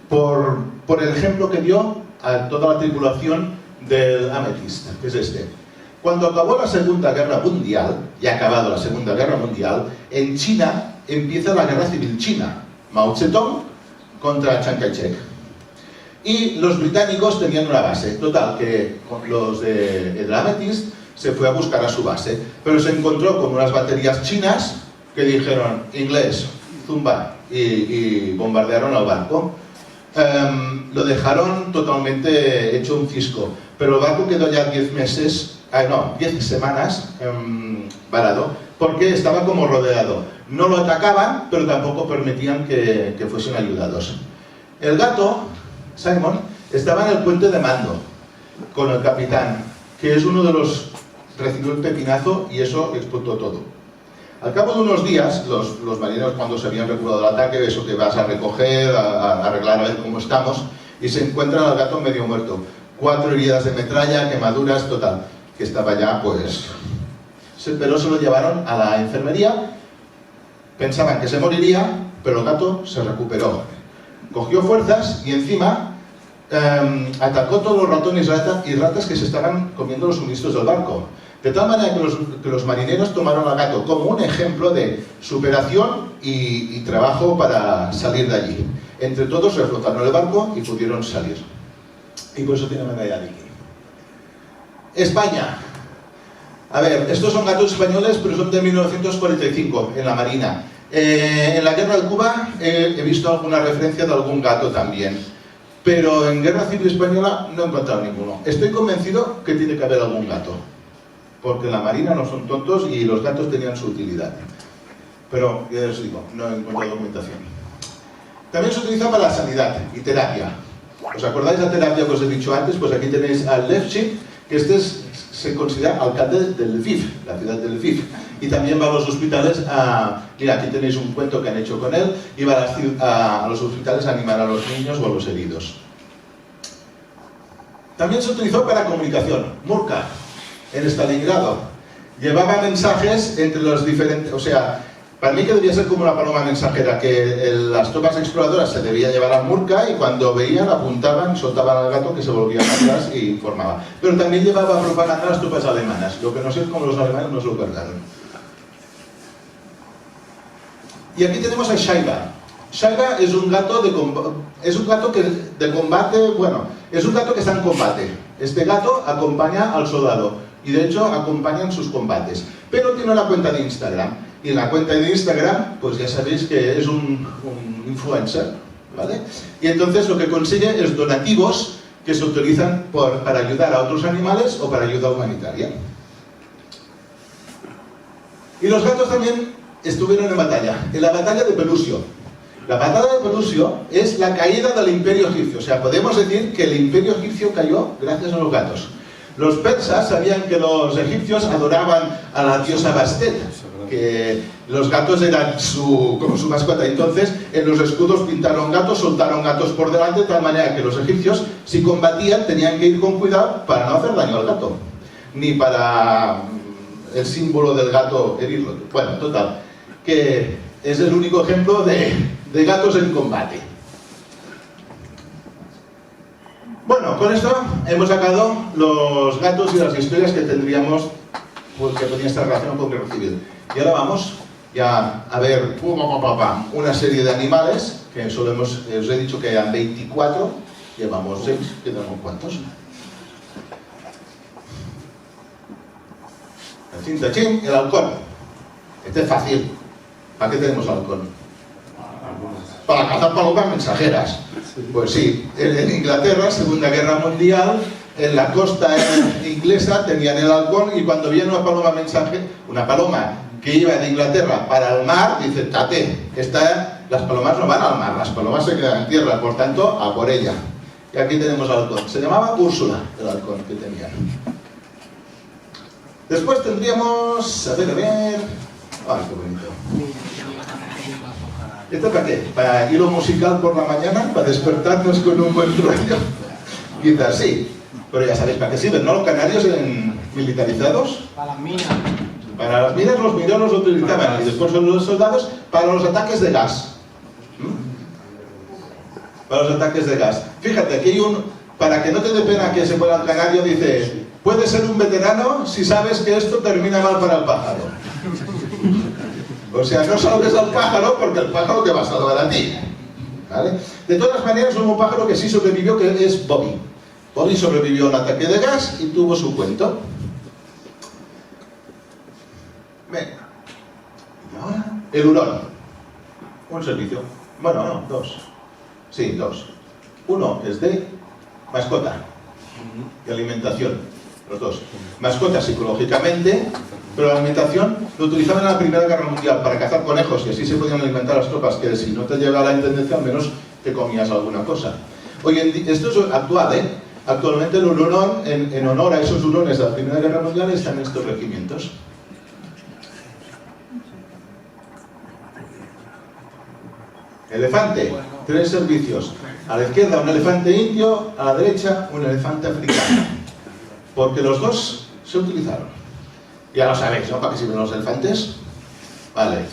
Por el ejemplo que dio a toda la tripulación del Amethyst, que es este. Cuando acabó la Segunda Guerra Mundial, y ha acabado la Segunda Guerra Mundial, en China empieza la Guerra Civil China. Mao Zedong contra Chiang Kai-shek. Y los británicos tenían una base. Total, que los del Amethyst se fue a buscar a su base, pero se encontró con unas baterías chinas que dijeron, inglés, zumba, y bombardearon al barco. Lo dejaron totalmente hecho un cisco, pero el barco quedó ya 10 semanas varado, porque estaba como rodeado. No lo atacaban, pero tampoco permitían que fuesen ayudados. El gato, Simon, estaba en el puente de mando con el capitán, que es uno de los... recibió el pepinazo y eso explotó todo. Al cabo de unos días, los marineros, cuando se habían recuperado del ataque, eso que vas a recoger, a arreglar a ver cómo estamos, y se encuentran al gato medio muerto. 4 heridas de metralla, quemaduras, total, que estaba ya, pues... Pero se lo llevaron a la enfermería, pensaban que se moriría, pero el gato se recuperó. Cogió fuerzas y encima atacó todos los ratones y ratas que se estaban comiendo los suministros del barco. De tal manera que los marineros tomaron al gato como un ejemplo de superación y trabajo para salir de allí. Entre todos reflotaron el barco y pudieron salir. Y por eso tiene medalla de King. España. A ver, estos son gatos españoles, pero son de 1945, en la Marina. En la guerra de Cuba he visto alguna referencia de algún gato también. Pero en Guerra Civil Española no he encontrado ninguno. Estoy convencido que tiene que haber algún gato. Porque en la Marina no son tontos y los gatos tenían su utilidad. Pero, ya os digo, no he encontrado documentación. También se utiliza para la sanidad y terapia. ¿Os acordáis de la terapia que os he dicho antes? Pues aquí tenéis al Levchik, que se considera alcalde de Lviv, la ciudad de Lviv. Y también va a los hospitales mira, aquí tenéis un cuento que han hecho con él, y va a los hospitales a animar a los niños o a los heridos. También se utilizó para comunicación. Murka, en Stalingrado, llevaba mensajes entre los diferentes... O sea, para mí que debía ser como una paloma mensajera, que las tropas exploradoras se debían llevar a Murka y cuando veían, apuntaban, soltaban al gato que se volvía atrás y informaba. Pero también llevaba propaganda a las tropas alemanas, lo que no sé es cómo los alemanes nos lo guardaron. Y aquí tenemos a Shaiba. Shaiba es un gato de combate, bueno, es un gato que está en combate. Este gato acompaña al soldado y de hecho acompaña en sus combates. Pero tiene una cuenta de Instagram. Y en la cuenta de Instagram, pues ya sabéis que es un influencer, ¿vale? Y entonces lo que consigue es donativos que se utilizan para ayudar a otros animales o para ayuda humanitaria. Y los gatos también estuvieron en la batalla de Pelusio. La batalla de Pelusio es la caída del Imperio Egipcio. O sea, podemos decir que el Imperio Egipcio cayó gracias a los gatos. Los persas sabían que los egipcios adoraban a la diosa Bastet, que los gatos eran como su mascota. Entonces, en los escudos pintaron gatos, soltaron gatos por delante, de tal manera que los egipcios, si combatían, tenían que ir con cuidado para no hacer daño al gato, ni para el símbolo del gato herirlo. Bueno, total, que es el único ejemplo de gatos en combate. Bueno, con esto hemos sacado los gatos y las historias que tendríamos, pues, que podían estar relacionados con Guerra Civil. Y ahora vamos ya a ver una serie de animales, que os he dicho que eran 24, llevamos 6, ¿quedamos cuántos? El cintachín, el halcón. Este es fácil. ¿Para qué tenemos halcón? Para cazar palomas mensajeras. Pues sí, en Inglaterra, Segunda Guerra Mundial, en la costa inglesa tenían el halcón y cuando viene una paloma una paloma que iba de Inglaterra para el mar, dice, tate, las palomas no van al mar, las palomas se quedan en tierra, por tanto, a por ella. Y aquí tenemos al halcón. Se llamaba Úrsula, el halcón que tenían. Después tendríamos, a ver, ay, qué bonito. ¿Esto para qué? ¿Para hilo musical por la mañana? ¿Para despertarnos con un buen rollo? Quizás sí, pero ya sabéis para qué sirven, ¿no? Los canarios militarizados. Para las minas. Para las minas los mineros lo utilizaban y después los soldados para los ataques de gas. Para los ataques de gas. Fíjate, aquí hay para que no te dé pena que se muera el canario, dice, puedes ser un veterano si sabes que esto termina mal para el pájaro. O sea, no salves al pájaro porque el pájaro te va a salvar a ti. ¿Vale? De todas maneras, hubo un pájaro que sí sobrevivió, que es Bobby. Bobby sobrevivió a un ataque de gas y tuvo su cuento. Venga. Y ahora, el hurón. Un servicio. Bueno, no, dos. Sí, dos. Uno es de mascota y alimentación. Los dos. Mascota psicológicamente, pero la alimentación lo utilizaban en la Primera Guerra Mundial para cazar conejos y así se podían alimentar las tropas, que si no te llegaba la intendencia, al menos te comías alguna cosa. Hoy en día, esto es actual, ¿eh? Actualmente el hurón, en honor a esos hurones de la Primera Guerra Mundial, están en estos regimientos. Elefante, 3 servicios. A la izquierda un elefante indio, a la derecha un elefante africano. Porque los dos se utilizaron. Ya lo sabéis, ¿no? ¿Para qué sirven los elefantes? Vale.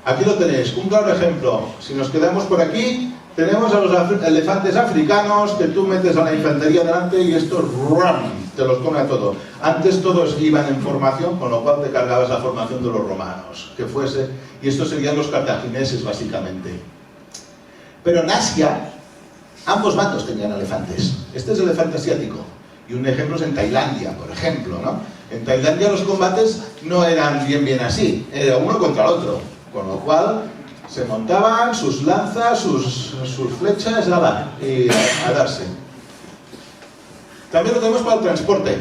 Aquí lo tenéis, un claro ejemplo. Si nos quedamos por aquí, tenemos a los elefantes africanos que tú metes a la infantería delante y estos ¡rum!, te los come a todo. Antes todos iban en formación, con lo cual te cargabas la formación de los romanos, que fuese, y estos serían los cartagineses básicamente. Pero en Asia, ambos bandos tenían elefantes. Este es el elefante asiático. Y un ejemplo es en Tailandia, por ejemplo, ¿no? En Tailandia los combates no eran bien así, era uno contra el otro. Con lo cual, se montaban sus lanzas, sus flechas, y a darse. También lo tenemos para el transporte.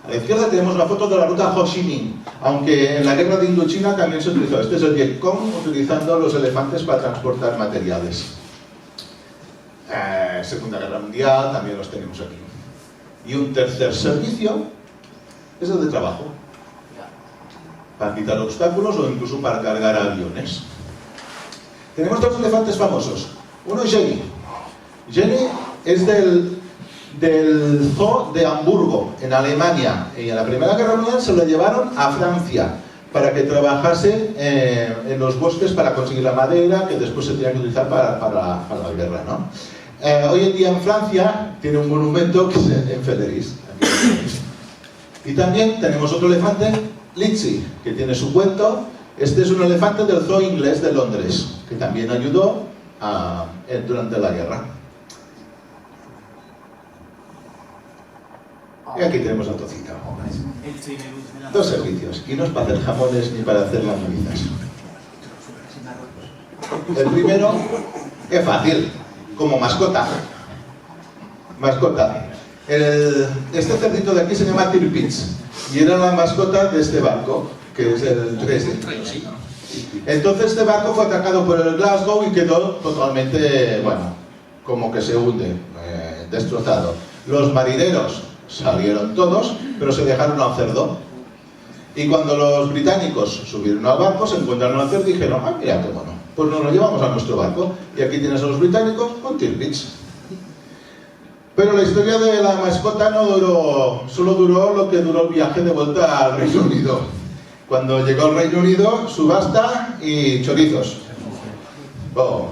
A la izquierda tenemos la foto de la ruta Ho Chi Minh, aunque en la guerra de Indochina también se utilizó. Este es el Vietcong utilizando los elefantes para transportar materiales. Segunda Guerra Mundial también los tenemos aquí. Y un tercer servicio es el de trabajo, para quitar obstáculos o incluso para cargar aviones. Tenemos dos elefantes famosos. Uno es Jenny. Jenny es del zoo de Hamburgo, en Alemania. Y en la Primera Guerra Mundial se lo llevaron a Francia para que trabajase en los bosques para conseguir la madera que después se tenía que utilizar para la guerra, ¿no? Hoy en día en Francia tiene un monumento que es en Féderis. Y también tenemos otro elefante, Litzy, que tiene su cuento. Este es un elefante del zoo inglés de Londres, que también ayudó durante la guerra. Y aquí tenemos el tocino. Dos servicios, y no es para hacer jamones ni para hacer longanizas. El primero es fácil, como mascota. Mascota. Este cerdito de aquí se llama Tirpitz y era la mascota de este barco, que es el 3. Entonces este barco fue atacado por el Glasgow y quedó totalmente, bueno, como que se hunde, destrozado. Los marineros salieron todos, pero se dejaron al cerdo. Y cuando los británicos subieron al barco, se encontraron al cerdo y dijeron, ah, mira qué bueno, pues nos lo llevamos a nuestro barco. Y aquí tienes a los británicos con Tirpitz. Pero la historia de la mascota no duró, solo duró lo que duró el viaje de vuelta al Reino Unido. Cuando llegó al Reino Unido, subasta y chorizos. Oh.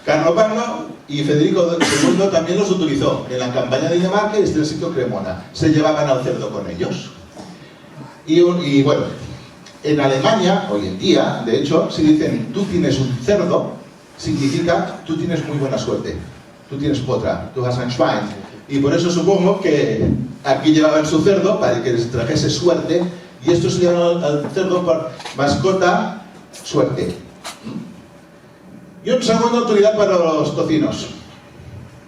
Carlomagno y Federico II también los utilizó en la campaña de Dinamarca y este sitio Cremona. Se llevaban al cerdo con ellos. Y bueno, en Alemania, hoy en día, de hecho, si dicen tú tienes un cerdo, significa tú tienes muy buena suerte. Tú tienes potra, tú has un Schwein. Y por eso supongo que aquí llevaban su cerdo para que les trajese suerte. Y esto se llama al cerdo por mascota suerte. Y una segunda utilidad para los tocinos.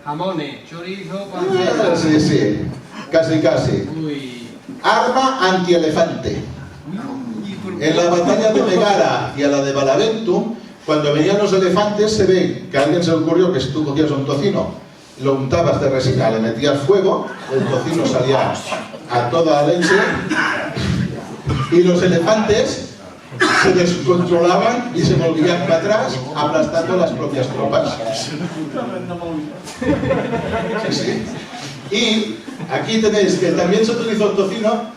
Jamones, chorizo, Sí, sí, casi. Uy. Arma antielefante. En la batalla de Megara y a la de Balaventum, cuando venían los elefantes, se ve que a alguien se le ocurrió que si tú cogías un tocino lo untabas de resina, le metías fuego, el tocino salía a toda leche y los elefantes se descontrolaban y se volvían para atrás aplastando las propias tropas. Sí, sí. Y aquí tenéis que también se utilizó el tocino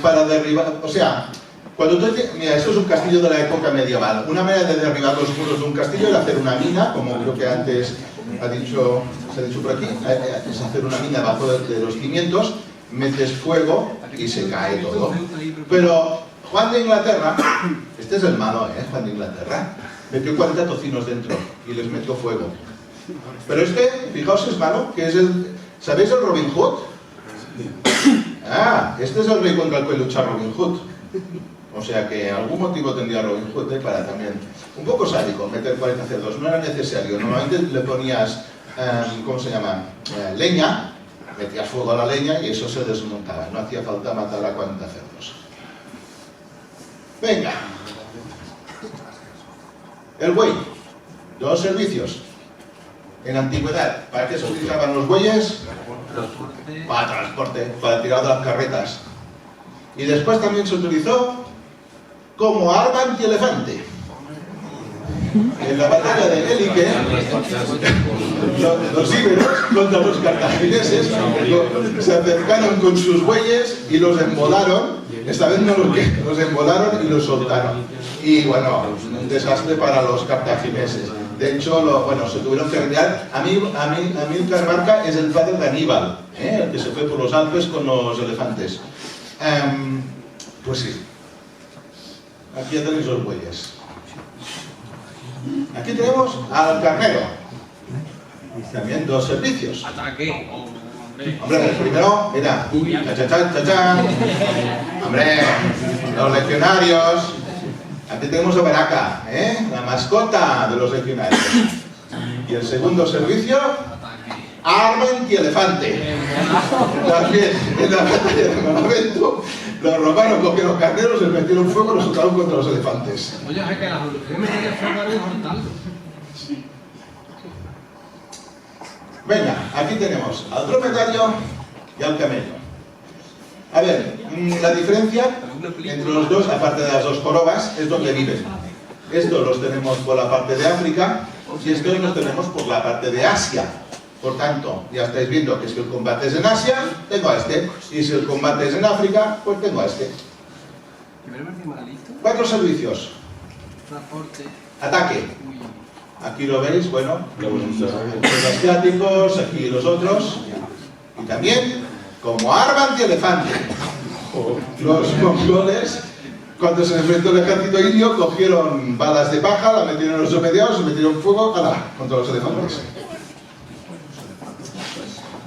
para derribar, o sea, cuando tú, mira, esto es un castillo de la época medieval. Una manera de derribar los muros de un castillo era hacer una mina, como creo que antes se ha dicho por aquí, es hacer una mina debajo de los cimientos, metes fuego y se cae todo. Pero Juan de Inglaterra, este es el malo, Juan de Inglaterra, metió 40 tocinos dentro y les metió fuego. Pero este, fijaos, es malo, que es el... ¿Sabéis el Robin Hood? Ah, este es el rey contra el que lucha Robin Hood. O sea que algún motivo tendría Robin Hood para también... Un poco sádico, meter 40 cerdos, no era necesario. Normalmente le ponías, ¿cómo se llama? Leña, metías fuego a la leña y eso se desmontaba. No hacía falta matar a 40 cerdos. Venga. El buey. Dos servicios. En antigüedad, ¿para qué se utilizaban los bueyes? Para transporte, para tirar de las carretas. Y después también se utilizó como arma antielefante. En la batalla de Élique, los íberos contra los cartagineses se acercaron con sus bueyes y los embolaron. Esta vez no los embolaron y los soltaron. Y bueno, un desastre para los cartagineses. De hecho, se tuvieron que retirar. Amílcar Barca es el padre de Aníbal, el que se fue por los Alpes con los elefantes. Pues sí. Aquí ya tenéis los bueyes. Aquí tenemos al carnero. También dos servicios. Ataque. Hombre, el primero era cha-cha-cha-cha-cha. Hombre, los legionarios. Aquí tenemos a Baraka, la mascota de los legionarios. Y el segundo servicio, arma antielefante. También en la batalla de Benevento, los romanos cogieron carneros, les metieron fuego y los soltaron contra los elefantes. Oye, es que la solución me quería fregar y cortarlo. Venga, aquí tenemos al dromedario y al camello. A ver, la diferencia entre los dos, aparte de las dos jorobas, es donde viven. Estos los tenemos por la parte de África y estos los tenemos por la parte de Asia. Por tanto, ya estáis viendo que si el combate es en Asia, tengo a este. Y si el combate es en África, pues tengo a este. 4 servicios. Transporte. Ataque. Aquí lo veis, bueno, los asiáticos, aquí los otros. Y también, como arma antielefante. Los mongoles, cuando se enfrentó el ejército indio, cogieron balas de paja, la metieron en los mediados, se metieron fuego, ¡hala!, contra los elefantes.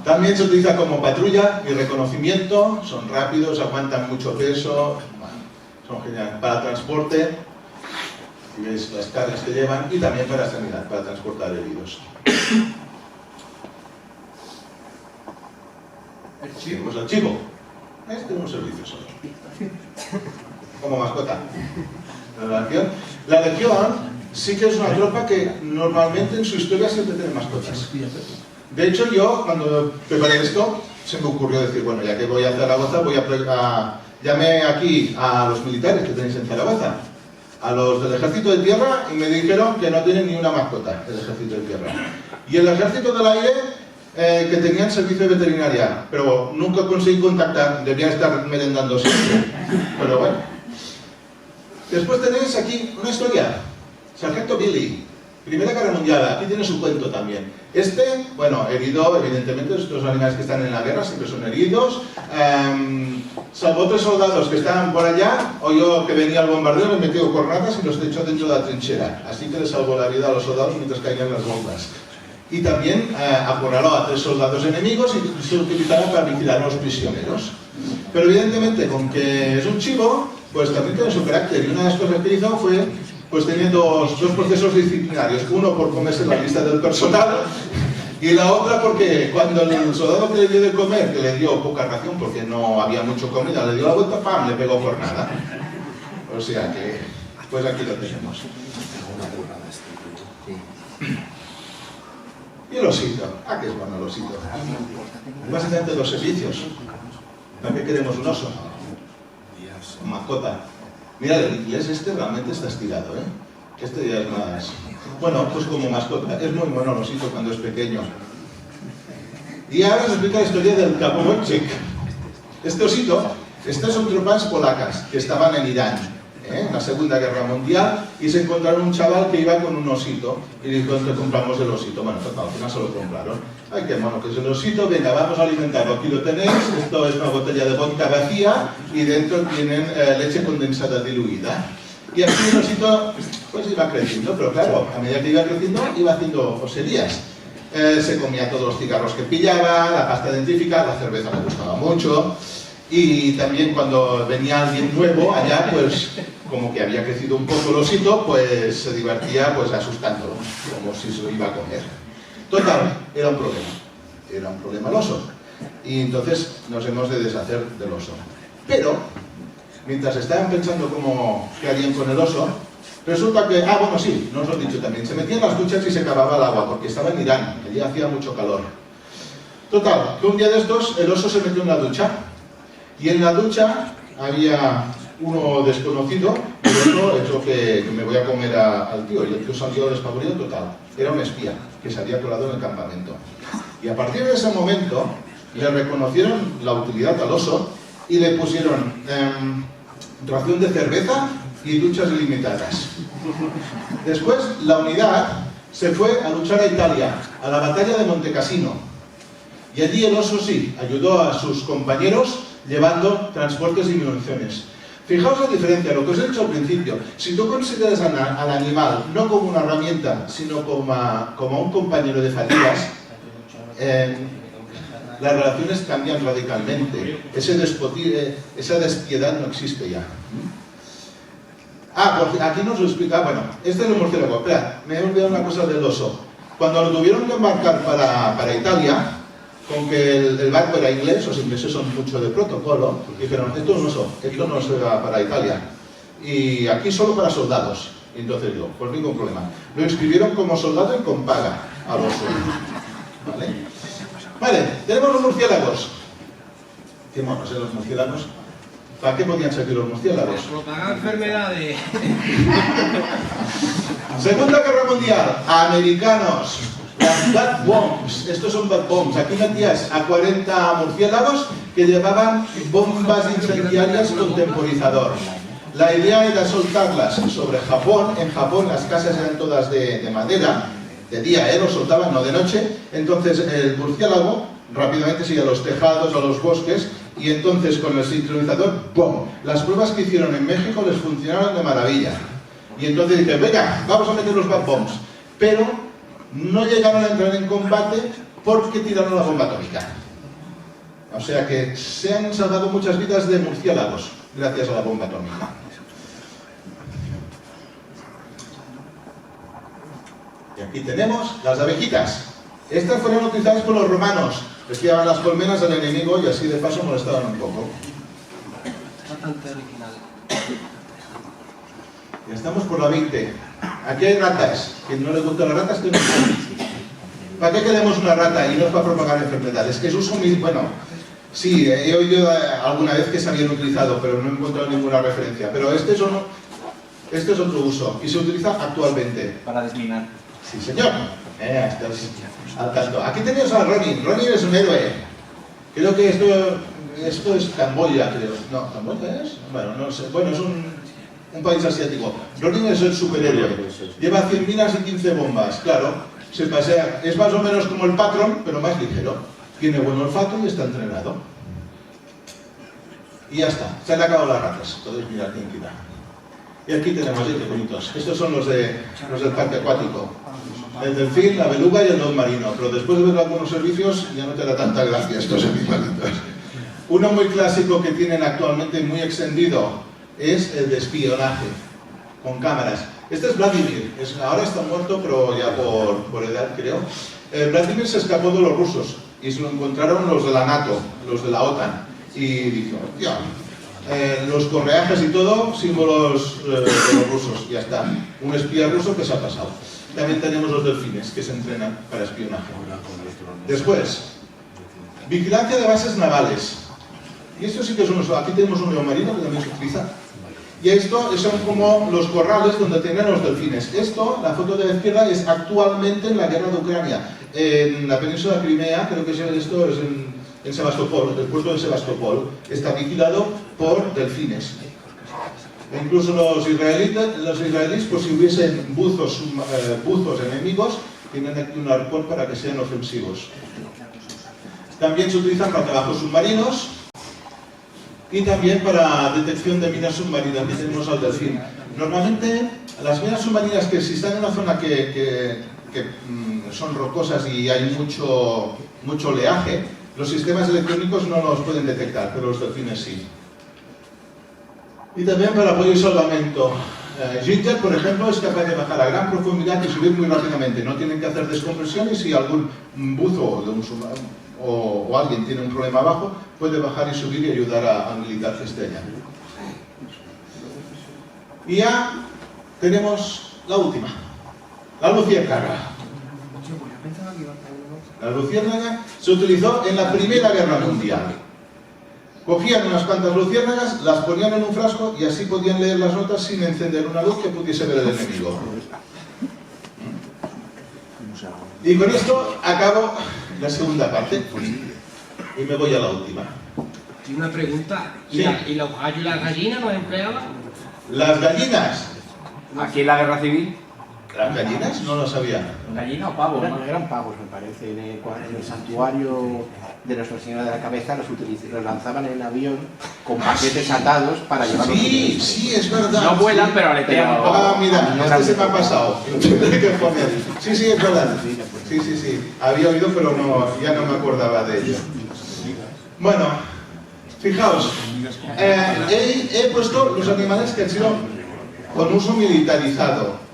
También se utiliza como patrulla y reconocimiento, son rápidos, aguantan mucho peso, son geniales para transporte, y veis las cargas que llevan, y también para sanidad, para transportar heridos. El chivo. Pues el chivo. Este es un servicio solo. Como mascota. La legión sí que es una tropa que normalmente en su historia siempre tiene mascotas. De hecho, yo cuando preparé esto, se me ocurrió decir, bueno, ya que voy a Zaragoza, llamé aquí a los militares que tenéis en Zaragoza, a los del ejército de tierra, y me dijeron que no tienen ni una mascota el ejército de tierra. Y el ejército del aire, que tenían servicio de veterinaria, pero nunca conseguí contactar, debían estar merendando siempre. Pero bueno. Después tenéis aquí una historia. Sargento Billy, Primera Guerra Mundial, aquí tiene su cuento también. Bueno, herido, evidentemente, estos animales que están en la guerra siempre son heridos. Salvó 3 soldados que estaban por allá, oyó que venía el bombardeo, les metió cornadas y los echó dentro de la trinchera. Así que les salvó la vida a los soldados mientras caían las bombas. Y también acorraló a 3 soldados enemigos y se utilizaba para vigilar a los prisioneros. Pero evidentemente, con que es un chivo, pues también tiene su carácter. Y una de las cosas que hizo fue, pues tenía dos procesos disciplinarios. Uno por comerse la lista del personal y la otra porque cuando el soldado que le dio de comer, que le dio poca ración porque no había mucho comida, le dio la vuelta, ¡pam!, le pegó por nada. O sea que, pues aquí lo tenemos. Y el osito. Ah, que es bueno el osito. Básicamente dos servicios. ¿Para qué queremos un oso? Mascota. Mira, el inglés este realmente está estirado, ¿eh? Este ya es más... Bueno, pues como mascota. Es muy bueno el osito cuando es pequeño. Y ahora os explico la historia del Cabo Wojciech. Este osito, estas son tropas polacas que estaban en Irán, en la Segunda Guerra Mundial, y se encontraron un chaval que iba con un osito y dijo, te compramos el osito. Bueno, al final se lo compraron. Ay, qué mono que es el osito, venga, vamos a alimentarlo. Aquí lo tenéis, esto es una botella de vodka vacía y dentro tienen leche condensada diluida. Y así el osito pues iba creciendo, pero claro, a medida que iba creciendo iba haciendo oserías. Se comía todos los cigarros que pillaba, la pasta dentífrica, la cerveza le gustaba mucho. Y también cuando venía alguien nuevo allá, pues como que había crecido un poco el osito, pues se divertía pues asustándolo, como si se lo iba a comer. Total, era un problema el oso. Y entonces nos hemos de deshacer del oso. Pero, mientras estaban pensando qué harían con el oso, resulta que, bueno sí, no os lo he dicho también, se metían las duchas y se acababa el agua, porque estaba en Irán, allí hacía mucho calor. Total, que un día de estos el oso se metió en la ducha, y en la ducha había uno desconocido, y el otro hecho que me voy a comer al tío, y el tío salió despavorido total. Era un espía que se había colado en el campamento. Y a partir de ese momento le reconocieron la utilidad al oso y le pusieron ración de cerveza y duchas ilimitadas. Después la unidad se fue a luchar a Italia, a la batalla de Montecassino. Y allí el oso sí, ayudó a sus compañeros llevando transportes y municiones. Fijaos la diferencia, lo que os he dicho al principio. Si tú consideras al animal no como una herramienta, sino como un compañero de fatigas, las relaciones cambian radicalmente. Esa despiedad no existe ya. Porque aquí nos lo explica, bueno, este es el murciélago. Espera, me he olvidado una cosa del oso. Cuando lo tuvieron que embarcar para Italia, con que el barco era inglés, los ingleses son mucho de protocolo, dijeron, esto es un oso, esto no se va para Italia. Y aquí solo para soldados. Y entonces yo, pues ningún problema. Lo inscribieron como soldado y con paga al oso. ¿Vale? Vale, tenemos los murciélagos. ¿Qué monos los murciélagos? ¿Para qué podían servir los murciélagos? Propagar enfermedades. Segunda Guerra Mundial, americanos. Las bad bombs, estos son bad bombs. Aquí metías a 40 murciélagos que llevaban bombas incendiarias con temporizador. La idea era soltarlas sobre Japón. En Japón las casas eran todas de madera, de día, lo soltaban, no de noche. Entonces el murciélago rápidamente se iba a los tejados, a los bosques, y entonces con el sincronizador, ¡pum! Las pruebas que hicieron en México les funcionaron de maravilla. Y entonces dicen, venga, vamos a meter los bad bombs. Pero no llegaron a entrar en combate porque tiraron la bomba atómica. O sea que se han salvado muchas vidas de murciélagos gracias a la bomba atómica. Y aquí tenemos las abejitas. Estas fueron utilizadas por los romanos. Les tiraban las colmenas al enemigo y así de paso molestaban un poco. Bastante original. Ya estamos por la 20. Aquí hay ratas. Quien no le gusta las ratas, que no sabe. ¿Para qué queremos una rata? Y no es para propagar enfermedades. Que es uso muy... Bueno, sí, he oído alguna vez que se habían utilizado, pero no he encontrado ninguna referencia. Pero este es otro uso. Y se utiliza actualmente. Para desminar. Sí, señor. Estás al tanto. Aquí tenemos a Ronin. Ronin es un héroe. Creo que esto es Camboya, creo. No, ¿Camboya es? Bueno, no sé. Bueno, es un país asiático. Ronin es el superhéroe. Lleva 100 minas y 15 bombas. Claro, se pasea. Es más o menos como el patrón, pero más ligero. Tiene buen olfato y está entrenado. Y ya está. Se han acabado las ratas. Podéis mirar quién quita. Y aquí tenemos, qué bonitos. Estos son los del parque acuático. El delfín, la beluga y el león marino. Pero después de ver algunos servicios, ya no te da tanta gracia estos animalitos. Uno muy clásico que tienen actualmente muy extendido es el de espionaje, con cámaras. Este es Vladimir. Ahora está muerto, pero ya por edad, creo. Vladimir se escapó de los rusos y se lo encontraron los de la NATO, los de la OTAN. Y dijo, tío, los correajes y todo, símbolos de los rusos. Ya está. Un espía ruso que se ha pasado. también tenemos los delfines, que se entrenan para espionaje. Después, vigilancia de bases navales. Y esto sí que son aquí tenemos un león marino que también se utiliza. Y esto son como los corrales donde tienen los delfines. Esto, la foto de la izquierda, es actualmente en la guerra de Ucrania. En la península de Crimea, creo que esto es en Sebastopol, el puerto de Sebastopol, está vigilado por delfines. E incluso los israelíes, pues si hubiesen buzos enemigos, tienen aquí un arpón para que sean ofensivos. También se utilizan para trabajos submarinos y también para detección de minas submarinas. Aquí tenemos al delfín. Normalmente, las minas submarinas que si están en una zona que son rocosas y hay mucho oleaje, los sistemas electrónicos no los pueden detectar, pero los delfines sí. Y también para apoyo y salvamento. Ginger, por ejemplo, es capaz de bajar a gran profundidad y subir muy rápidamente. No tienen que hacer descompresión y si algún buzo o alguien tiene un problema abajo, puede bajar y subir y ayudar al militar que esté allá. Y ya tenemos la última, la luciérnaga. La luciérnaga se utilizó en la Primera Guerra Mundial. Cogían unas cuantas luciérnagas, las ponían en un frasco y así podían leer las notas sin encender una luz que pudiese ver el enemigo. Y con esto acabo la segunda parte y me voy a la última. Tiene una pregunta. Sí. ¿Y los gallos y las gallinas los empleaban? Las gallinas. Aquí en la guerra civil. ¿Las gallinas? No lo sabía. ¿Gallina o pavo? Eran pavos, me parece. En el santuario de Nuestra Señora de la Cabeza los lanzaban en avión con paquetes atados para llevarlos. Sí, sí, es verdad. No vuelan, pero aletean un poco. Ah, mira, este se me ha pasado. Lo tendré que poner. Sí, sí, es verdad. Sí, sí, sí. Había oído, pero ya no me acordaba de ello. Bueno, fijaos. He puesto los animales que han sido con uso militarizado.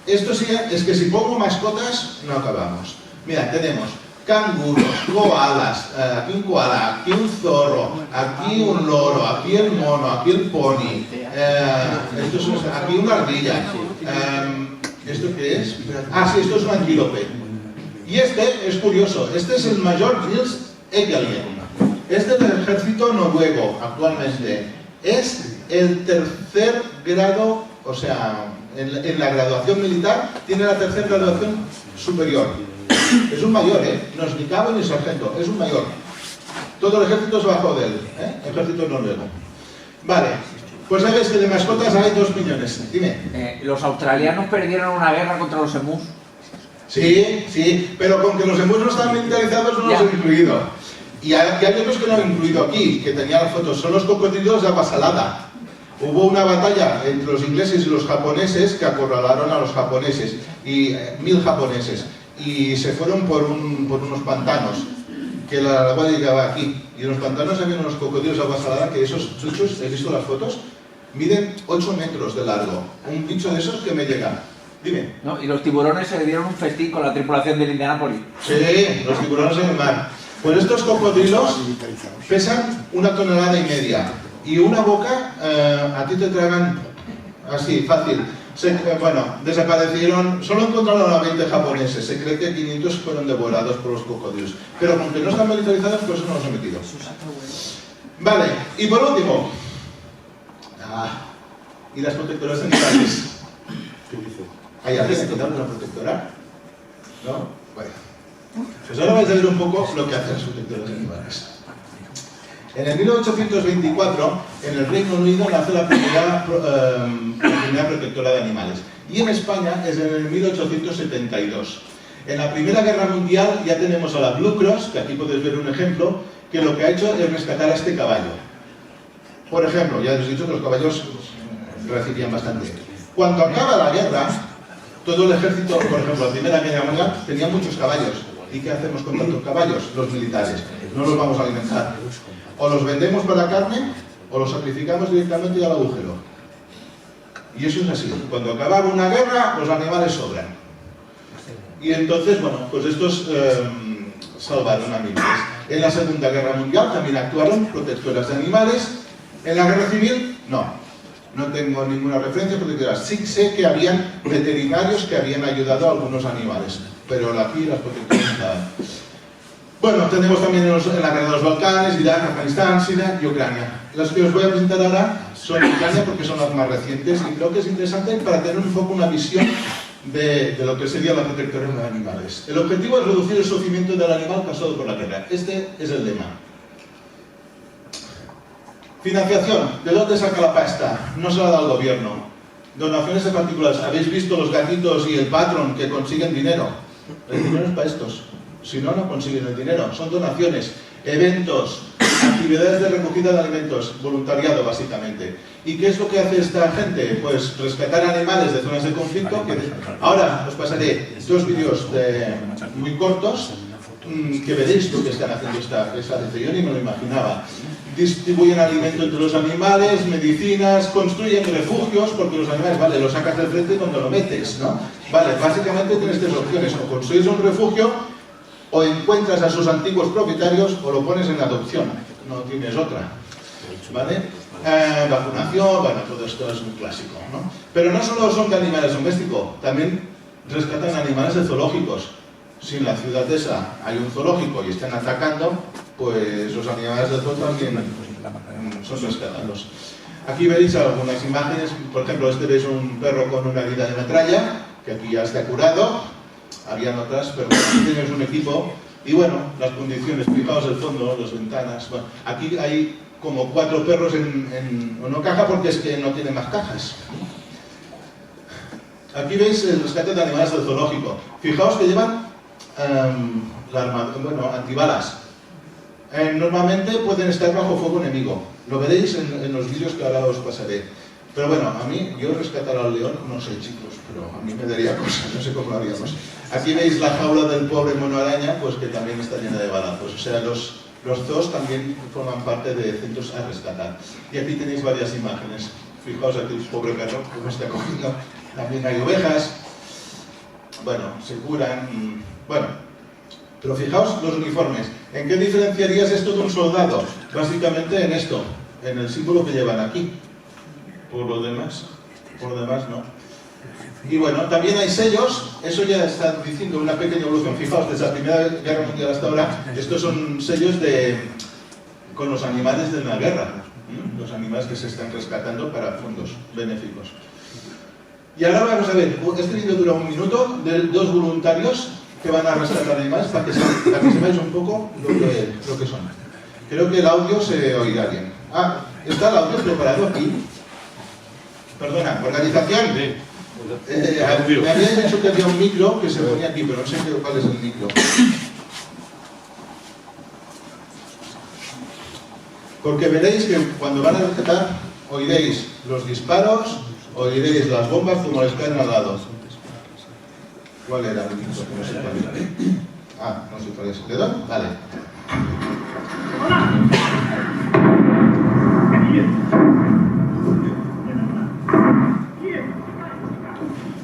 Esto sí, es que si pongo mascotas, no acabamos. Mira, tenemos canguros, koalas, aquí un koala, aquí un zorro, aquí un loro, aquí el mono, aquí el pony, aquí una ardilla. ¿Esto qué es? Ah, sí, esto es un antílope. Y este es curioso, este es el mayor Nils Egelien. Este es del ejército noruego actualmente. Es el tercer grado, o sea, en la graduación militar tiene la tercera graduación superior. Es un mayor, no es ni cabo ni sargento, es un mayor. Todo el ejército es bajo de él, ejército noruego. Vale, pues sabes que de mascotas hay 2 millones. Dime. Los australianos perdieron una guerra contra los emus. Sí, sí, pero con que los emus no están militarizados no los he incluido. Y hay otros que no he incluido aquí, que tenía las fotos, son los cocodrilos de agua salada. Hubo una batalla entre los ingleses y los japoneses que acorralaron a los japoneses, y 1000 japoneses, y se fueron por unos pantanos, que la agua llegaba aquí, y en los pantanos había unos cocodrilos de agua salada que esos chuchos, he visto las fotos, miden 8 metros de largo, un bicho de esos que me llega. Dime. ¿No? Y los tiburones se dieron un festín con la tripulación del Indianapolis. Sí, los tiburones en el mar. Pues estos cocodrilos pesan 1,5 toneladas. Y una boca, a ti te tragan así, fácil. Bueno, desaparecieron, solo encontraron a 20 japoneses, se cree que 500 fueron devorados por los cocodrilos. Pero como que no están militarizados, por eso no los he metido. Vale, y por último, ¿y las protectoras de animales? ¿Hay alguien que tenga una protectora? ¿No? Bueno, pues ahora vais a ver un poco lo que hacen las protectoras de animales. En el 1824, en el Reino Unido, nace la primera protectora de animales. Y en España es en el 1872. En la Primera Guerra Mundial ya tenemos a la Blue Cross, que aquí podéis ver un ejemplo, que lo que ha hecho es rescatar a este caballo. Por ejemplo, ya os he dicho que los caballos recibían bastante. Cuando acaba la guerra, todo el ejército, por ejemplo, la Primera Guerra Mundial, tenía muchos caballos. ¿Y qué hacemos con tantos caballos? Los militares. No los vamos a alimentar. O los vendemos para carne, o los sacrificamos directamente al agujero. Y eso es así. Cuando acababa una guerra, los animales sobran. Y entonces, bueno, pues estos salvaron animales. En la Segunda Guerra Mundial también actuaron protectoras de animales. En la Guerra Civil, no. no tengo ninguna referencia, porque sí sé que habían veterinarios que habían ayudado a algunos animales, pero aquí las protecciones nada. Bueno, tenemos también en la guerra de los Balcanes, Irak, Afganistán, Siria y Ucrania. Las que os voy a presentar ahora son Ucrania porque son las más recientes y creo que es interesante para tener un poco una visión de lo que sería la protección de animales. El objetivo es reducir el sufrimiento del animal causado por la guerra. Este es el lema. Financiación. ¿De dónde saca la pasta? No se la da el gobierno. Donaciones de particulares. ¿Habéis visto los gatitos y el patrón que consiguen dinero? El dinero es para estos. Si no, no consiguen el dinero. Son donaciones, eventos, actividades de recogida de alimentos, voluntariado básicamente. ¿Y qué es lo que hace esta gente? Pues rescatar animales de zonas de conflicto. Ahora os pasaré 2 vídeos muy cortos que veréis lo que están haciendo esta gente. Yo ni me lo imaginaba. Distribuyen alimento entre los animales, medicinas, construyen refugios, porque los animales, vale, los sacas del frente cuando lo metes, ¿no? Vale, básicamente tienes 3 opciones: o construyes un refugio, o encuentras a sus antiguos propietarios, o lo pones en adopción, no tienes otra, ¿vale? Vacunación, bueno, todo esto es un clásico, ¿no? Pero no solo son de animales domésticos, también rescatan animales de zoológicos. Si en la ciudad esa hay un zoológico y están atacando, pues los animales del zoo también son rescatados. Aquí veis algunas imágenes, por ejemplo, este veis un perro con una herida de metralla, que aquí ya está curado. Habían otras, pero aquí tenéis un equipo. Y bueno, las condiciones, fijaos el fondo, las ventanas. Bueno, aquí hay como 4 perros en una caja porque es que no tiene más cajas. Aquí veis el rescate de animales del zoológico. Fijaos que llevan antibalas. Normalmente pueden estar bajo fuego enemigo. Lo veréis en los vídeos que ahora os pasaré. Pero bueno, a mí, yo rescatar al león, no sé chicos, pero a mí me daría cosa, no sé cómo lo haríamos. Aquí veis la jaula del pobre mono araña, pues que también está llena de balazos. O sea, los zoos también forman parte de centros a rescatar. Y aquí tenéis varias imágenes. Fijaos aquí el pobre perro, cómo está comiendo. También hay ovejas. Bueno, se curan. Bueno, pero fijaos los uniformes. ¿En qué diferenciarías esto de un soldado? Básicamente en esto, en el símbolo que llevan aquí. Por lo demás no. Y bueno, también hay sellos, eso ya está diciendo una pequeña evolución. Fijaos, desde la Primera Guerra Mundial hasta ahora, estos son sellos con los animales de la guerra, los animales que se están rescatando para fondos benéficos. Y ahora vamos a ver, este vídeo dura 1 minuto, de 2 voluntarios que van a rescatar animales para que sepáis un poco lo que son. Creo que el audio se oirá bien. ¿Está el audio preparado aquí? Perdona, organización. Me habían dicho que había un micro que se ponía aquí, pero no sé cuál es el micro. Porque veréis que cuando van a rescatar, oiréis los disparos, oiréis las bombas como les caen al lado. ¿Cuál era el micro? Que no sé cuál era. No sé cuál es. ¿Le doy? Vale.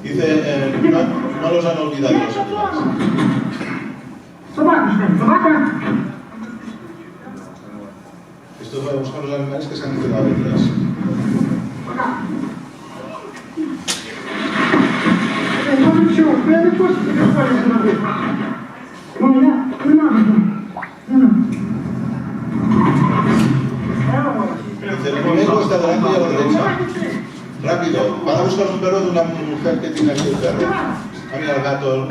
Dice, no los han olvidado los animales. Esto es para buscar los animales que se han quedado detrás. Dice, el enemigo está delante y a la derecha. Rápido, van a buscar un perro de una mujer que tiene aquí el perro. Mira el gato,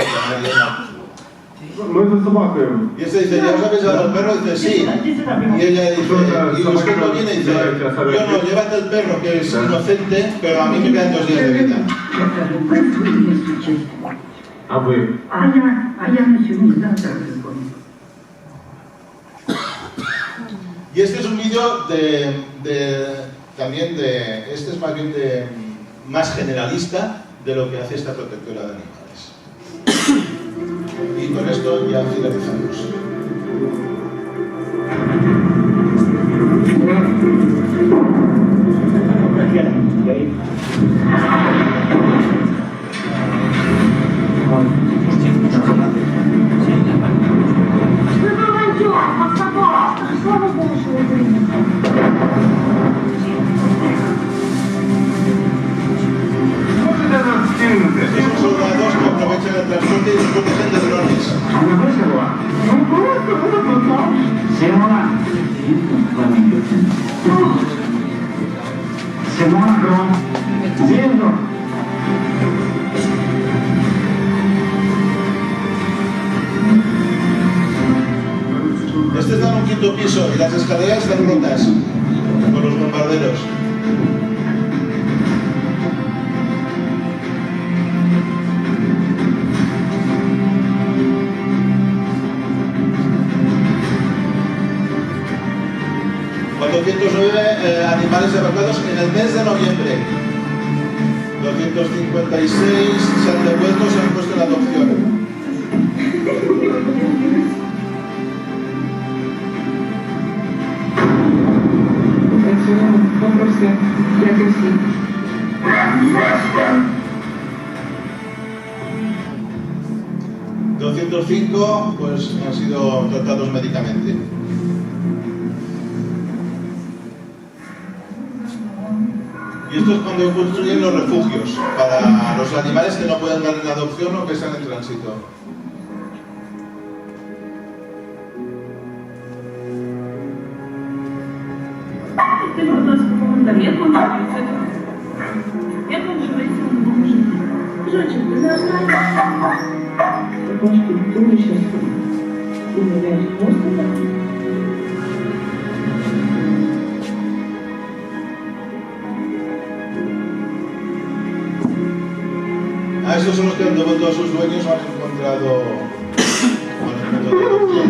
y este dice, ¿ya os habéis dado al perro? Dice, sí. Y ella dice, y usted no viene y dice, yo no, llévate el perro que es inocente, pero a mí me quedan 2 días de vida. Y este es un vídeo también este es más bien más generalista de lo que hace esta protectora de animales. Y con esto ya finalizamos. Este está en un quinto piso y las escaleras están rotas con los bombarderos. Animales evacuados en el mes de noviembre. 256 se han devuelto, se han puesto en adopción. Ya que sí. 205 pues han sido tratados médicamente. Y esto es cuando construyen los refugios para los animales que no pueden dar en adopción o que están en tránsito. A esos son los que han devuelto a sus dueños o han encontrado método de adopción.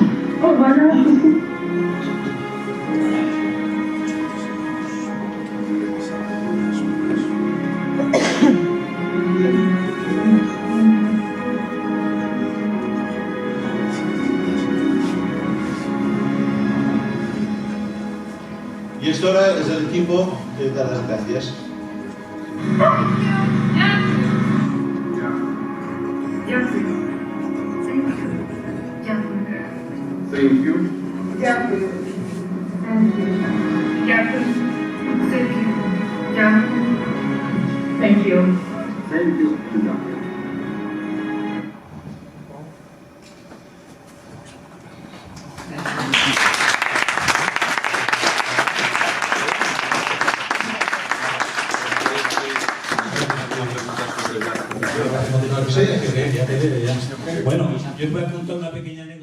Y esto ahora es el equipo que da las gracias. Thank you. Дякую. Thank you. Thank you. Bueno, yo voy a contar una pequeña anécdota.